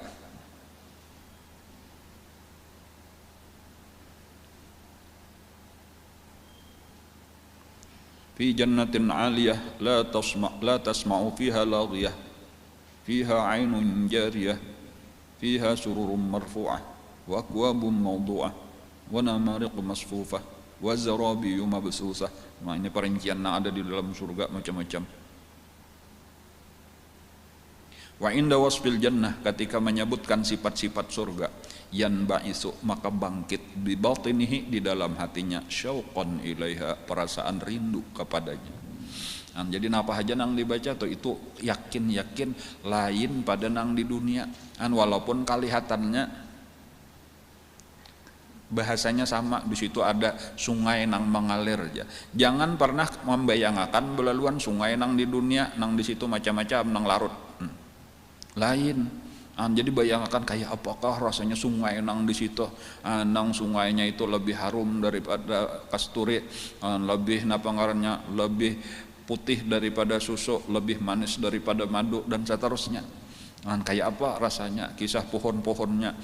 fi jannatin 'aliyah la tasma'u fiha laghiyah fiha 'ainun jariyah fiha sururun marfu'ah wa akwabun mawdu'ah wa namariqu masfufah wa zarabiyu mabsusah. Nah, ini perincian yang ada di dalam surga macam-macam. Wa inda wasfil jannah, ketika menyebutkan sifat-sifat surga, yan ba'isu, maka bangkit di batinihi, di dalam hatinya, syauqan ilaiha, perasaan rindu kepadanya. Nah, jadi apa aja nang dibaca tuh itu yakin lain pada nang di dunia. Walaupun kelihatannya bahasanya sama, di situ ada sungai nang mengalir aja. Jangan pernah membayangkan belaluan sungai nang di dunia nang di situ macam-macam nang larut. Lain. Jadi bayangkan kayak apakah rasanya sungai nang di situ, nang sungainya itu lebih harum daripada kasturi, lebih lebih putih daripada susu, lebih manis daripada madu dan seterusnya. Kayak apa rasanya, kisah pohon-pohonnya,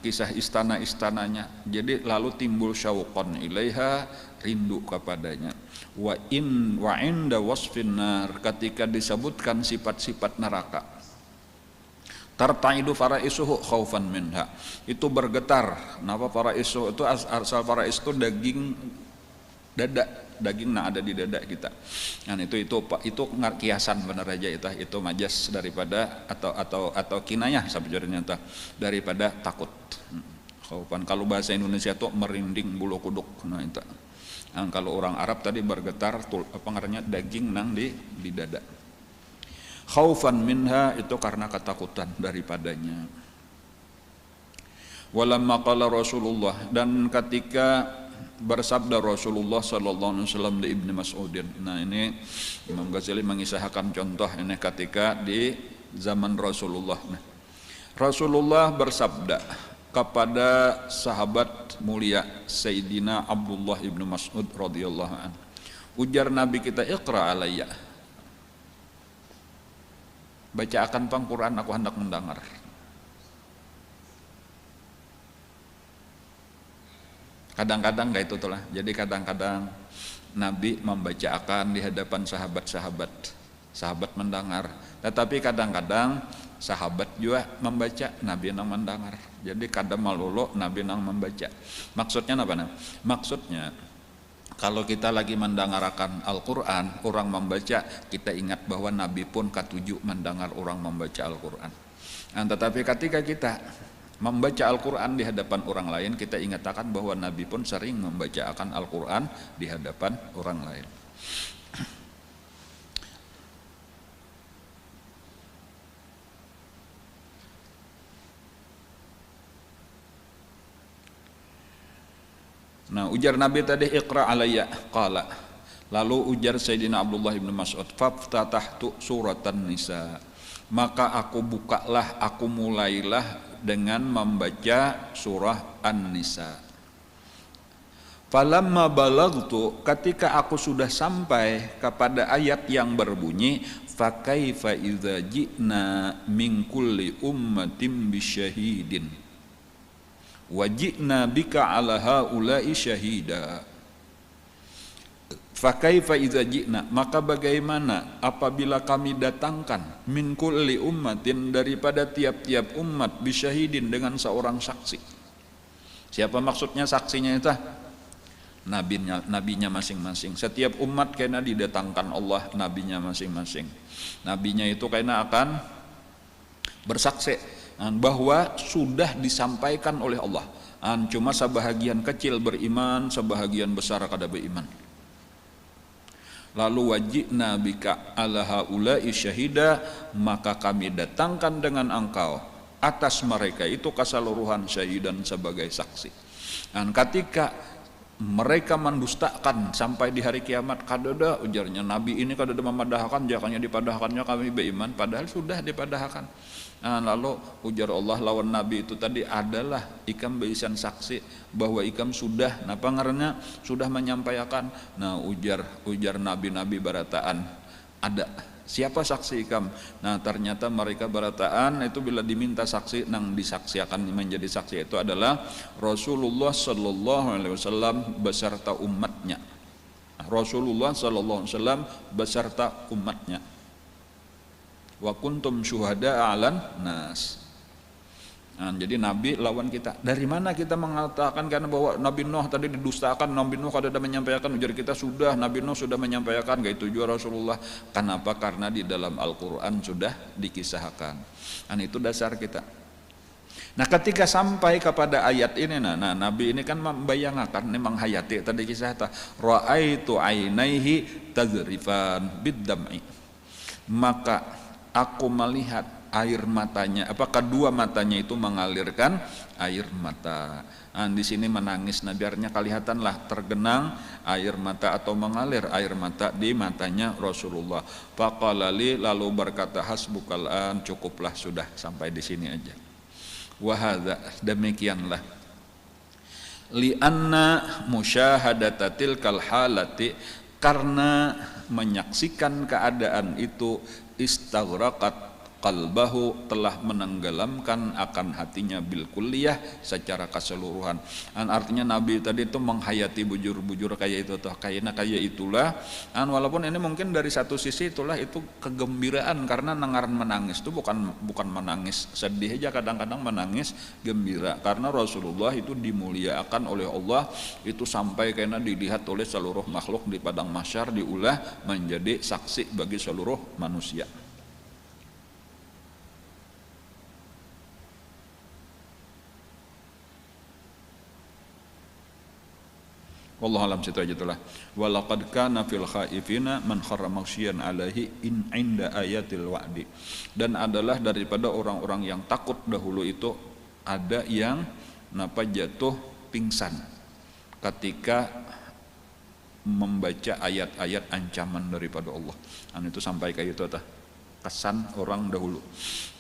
kisah istana-istananya. Jadi lalu timbul syauqan ilaiha, rindu kepadanya. Wa inda wasfin nar, ketika disebutkan sifat-sifat neraka, tartaidu faraisuhu khaufan minha, itu bergetar. Kenapa faraisu itu asal farais itu daging dada, daging ada di dada kita. Itu kiasan benar aja itu majas daripada atau kinayah sebenarnya daripada takut. Khaufan kalau bahasa Indonesia itu merinding bulu kuduk. Itu. Kalau orang Arab tadi bergetar daging nang di dada. Khaufan minha itu karena ketakutan daripadanya. Walamma qala Rasulullah, dan ketika bersabda Rasulullah sallallahu alaihi wasallam di Ibnu Mas'udin. Nah, ini Imam Ghazali mengisahkan contoh ini ketika di zaman Rasulullah. Nah, Rasulullah bersabda kepada sahabat mulia Sayyidina Abdullah Ibnu Mas'ud radhiyallahu anhu. Ujar Nabi kita, "Iqra alayya." Baca akan pang Quran, aku hendak mendengar. Kadang-kadang kayak itu lah. Jadi kadang-kadang Nabi membacakan di hadapan sahabat-sahabat, sahabat mendengar. Tetapi kadang-kadang sahabat juga membaca, Nabi nang mendengar. Jadi kadang malolo Nabi nang membaca. Maksudnya apa? Maksudnya kalau kita lagi mendengarkan Al-Quran, orang membaca, kita ingat bahwa Nabi pun ketujuh mendengar orang membaca Al-Quran. Tetapi ketika kita membaca Al-Quran di hadapan orang lain, kita ingatkan bahwa Nabi pun sering membacakan Al-Quran di hadapan orang lain. Nah, ujar Nabi tadi, "Iqra alayya." Qala. Lalu ujar Sayyidina Abdullah bin Mas'ud, "Faftatahtu suratan nisa." Maka aku bukalah, aku mulailah dengan membaca surah An-Nisa. Falamma balagtu, ketika aku sudah sampai kepada ayat yang berbunyi, "Fakaifa idza ji'na min kulli ummatin bisyahidin wajibna bika ala haula'i syahida." Fakaifa idza ji'na, maka bagaimana apabila kami datangkan min kulli ummatin, daripada tiap-tiap umat, bisyahidin, dengan seorang saksi. Siapa maksudnya saksinya itu? Nabinya masing-masing. Setiap umat kena didatangkan Allah nabinya masing-masing. Nabinya itu kena akan bersaksi bahwa sudah disampaikan oleh Allah. Cuma sebahagian kecil beriman, sebahagian besar kada beriman. Lalu wajibna bika ala haula'i syahida, maka kami datangkan dengan engkau atas mereka itu keseluruhan syahidan, sebagai saksi. Dan ketika mereka mendustakan sampai di hari kiamat, kadada ujarnya Nabi ini kadada memadahkan, jangannya dipadahkannya kami beriman, padahal sudah dipadahkan. Lalu ujar Allah lawan Nabi itu tadi adalah ikam berisan saksi bahwa ikam sudah sudah menyampaikan. Nah, ujar nabi-nabi barataan, ada siapa saksi ikam? Nah, ternyata mereka barataan itu bila diminta saksi, nang disaksikan menjadi saksi itu adalah Rasulullah sallallahu alaihi wasallam beserta umatnya. Rasulullah sallallahu alaihi wasallam beserta umatnya. Wa kuntum syuhada 'alan nas. Jadi Nabi lawan kita. Dari mana kita mengatakan karena bahwa Nabi Nuh tadi didustakan, Nabi Nuh kada ada menyampaikan, ujar kita sudah, Nabi Nuh sudah menyampaikan, gak itu juga Rasulullah. Kenapa? Karena di dalam Al-Quran sudah dikisahkan. Itu dasar kita. Nah, ketika sampai kepada ayat ini, nah Nabi ini kan membayangkan, memang hayati tadi kisah ta, ra'aitu ainaihi tazrifan biddam'i. Maka aku melihat air matanya, kedua matanya itu mengalirkan air mata. Di sini menangis. Nah, biarnya kelihatanlah tergenang air mata atau mengalir air mata di matanya Rasulullah. Faqala li, lalu berkata hasbukal an, cukuplah sudah sampai di sini aja. Wa hadza, demikianlah. Li anna musyahadatatil kal halati, karena menyaksikan keadaan itu istaghraqat qalbahu, telah menenggelamkan akan hatinya bil kulliyah, secara keseluruhan. Artinya Nabi tadi itu menghayati bujur-bujur kayak itu tuh, kayak itulah. Walaupun ini mungkin dari satu sisi itulah itu kegembiraan, karena nengaran menangis itu bukan menangis sedih aja, kadang-kadang menangis gembira, karena Rasulullah itu dimuliakan oleh Allah itu sampai karena dilihat oleh seluruh makhluk di padang mahsyar, diulah menjadi saksi bagi seluruh manusia. Wallahu alam, situ aja itulah. Walaqad kana fil khaifina man kharra maghsyian alaihi in inda ayatil wa'di. Dan adalah daripada orang-orang yang takut dahulu itu ada yang jatuh pingsan ketika membaca ayat-ayat ancaman daripada Allah. Itu sampai kayak itu kesan orang dahulu.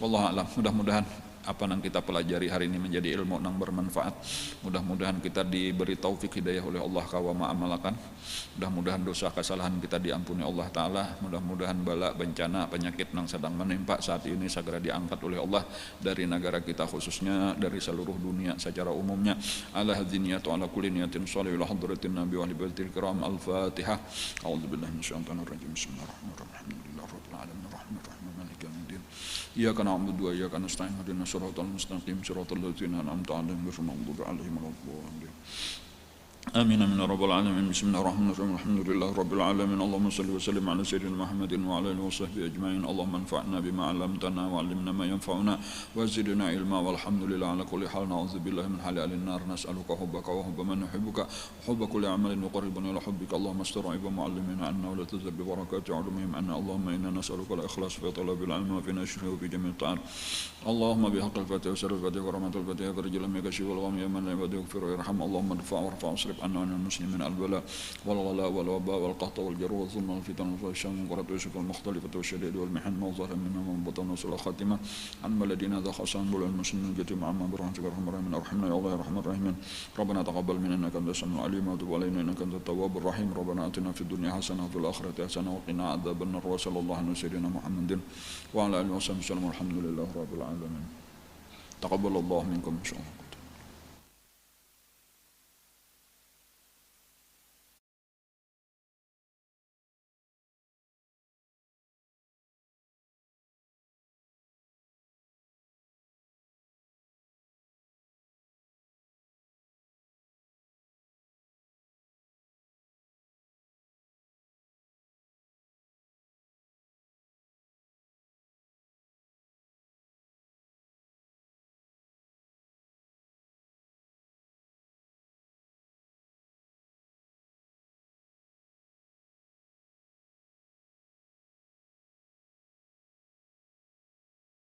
Wallahu alam, mudah-mudahan apa yang kita pelajari hari ini menjadi ilmu yang bermanfaat. Mudah-mudahan kita diberi taufik hidayah oleh Allah kawama amalakan. Mudah-mudahan dosa kesalahan kita diampuni Allah Ta'ala. Mudah-mudahan bala, bencana, penyakit yang sedang menimpa saat ini segera diangkat oleh Allah dari negara kita, khususnya dari seluruh dunia secara umumnya. Ala hadziniyatu ala kulli niyatin shalih ila hadratin nabi wa alihi kiram. Al-Fatihah. A'udzubillahi minasyaitonir rajim. Bismillahirrahmanirrahim. Alhamdulillahirabbil alamin arrahmanirrahim maliki yaumiddin. Iyyaka na'budu wa iyyaka nasta'in ihdinas siratal mustaqim siratal ladzina an'amta 'alaihim ghairil maghdubi 'alaihim waladdallin. Amin amin ya rabbal alamin. Bismillahirrahmanirrahim. Alhamdulillahi rabbil alamin. Allahumma shalli wa sallim ala sayyidina Muhammadin wa ala alihi wa sahbihi ajmain. Allahumma anfa'na bima 'allamtana wa 'allimna ma yanfa'una wa zidna ilma. Walhamdulillah ala kulli hal. Na'udzu billahi min hali ahli an-nar. Nas'aluka hubbaka wa hubba man yuhibbuka, hubba kulli 'amalin yuqarribuna ila hubbika. Allahumma astur 'aiba mu'allimina anna wa la tuzil bi barakati 'ulumihim anna. Allahumma inna nas'aluka al-ikhlas fi talabil 'ilmi wa fi nashrihi wa fi jami' at-ta'at. Allahumma bihaqqil Fatiha wa sirril Fatiha wa rahmatil Fatiha wa rijlan min kashfi wal gham ya man la yaghfiru wa yarham. Allahumma adfa' warfa' wasrif anna المسلمين البلاء والغلاء والوباء والقحط والجروح والظلم والفتن والفحشاء والمنكرات والشرك المختلفة والشدائد والمحن ما ظهر منها ومن بطن وسوء الخاتمة عن بلدنا ذا خاصة بلاد المسلمين الجتيم عما برحمتك ارحم الراحمين ارحمنا يا الله يا ارحم الراحمين. ربنا تقبل منا انك انت السميع العليم وتب علينا انك انت التواب الرحيم. ربنا اتنا في الدنيا حسنة وفي الآخرة حسنة وقنا عذاب النار. وصلى الله على سيدنا محمد وعلى آله وصحبه وسلم والحمد لله رب العالمين. تقبل الله منكم إن شاء الله.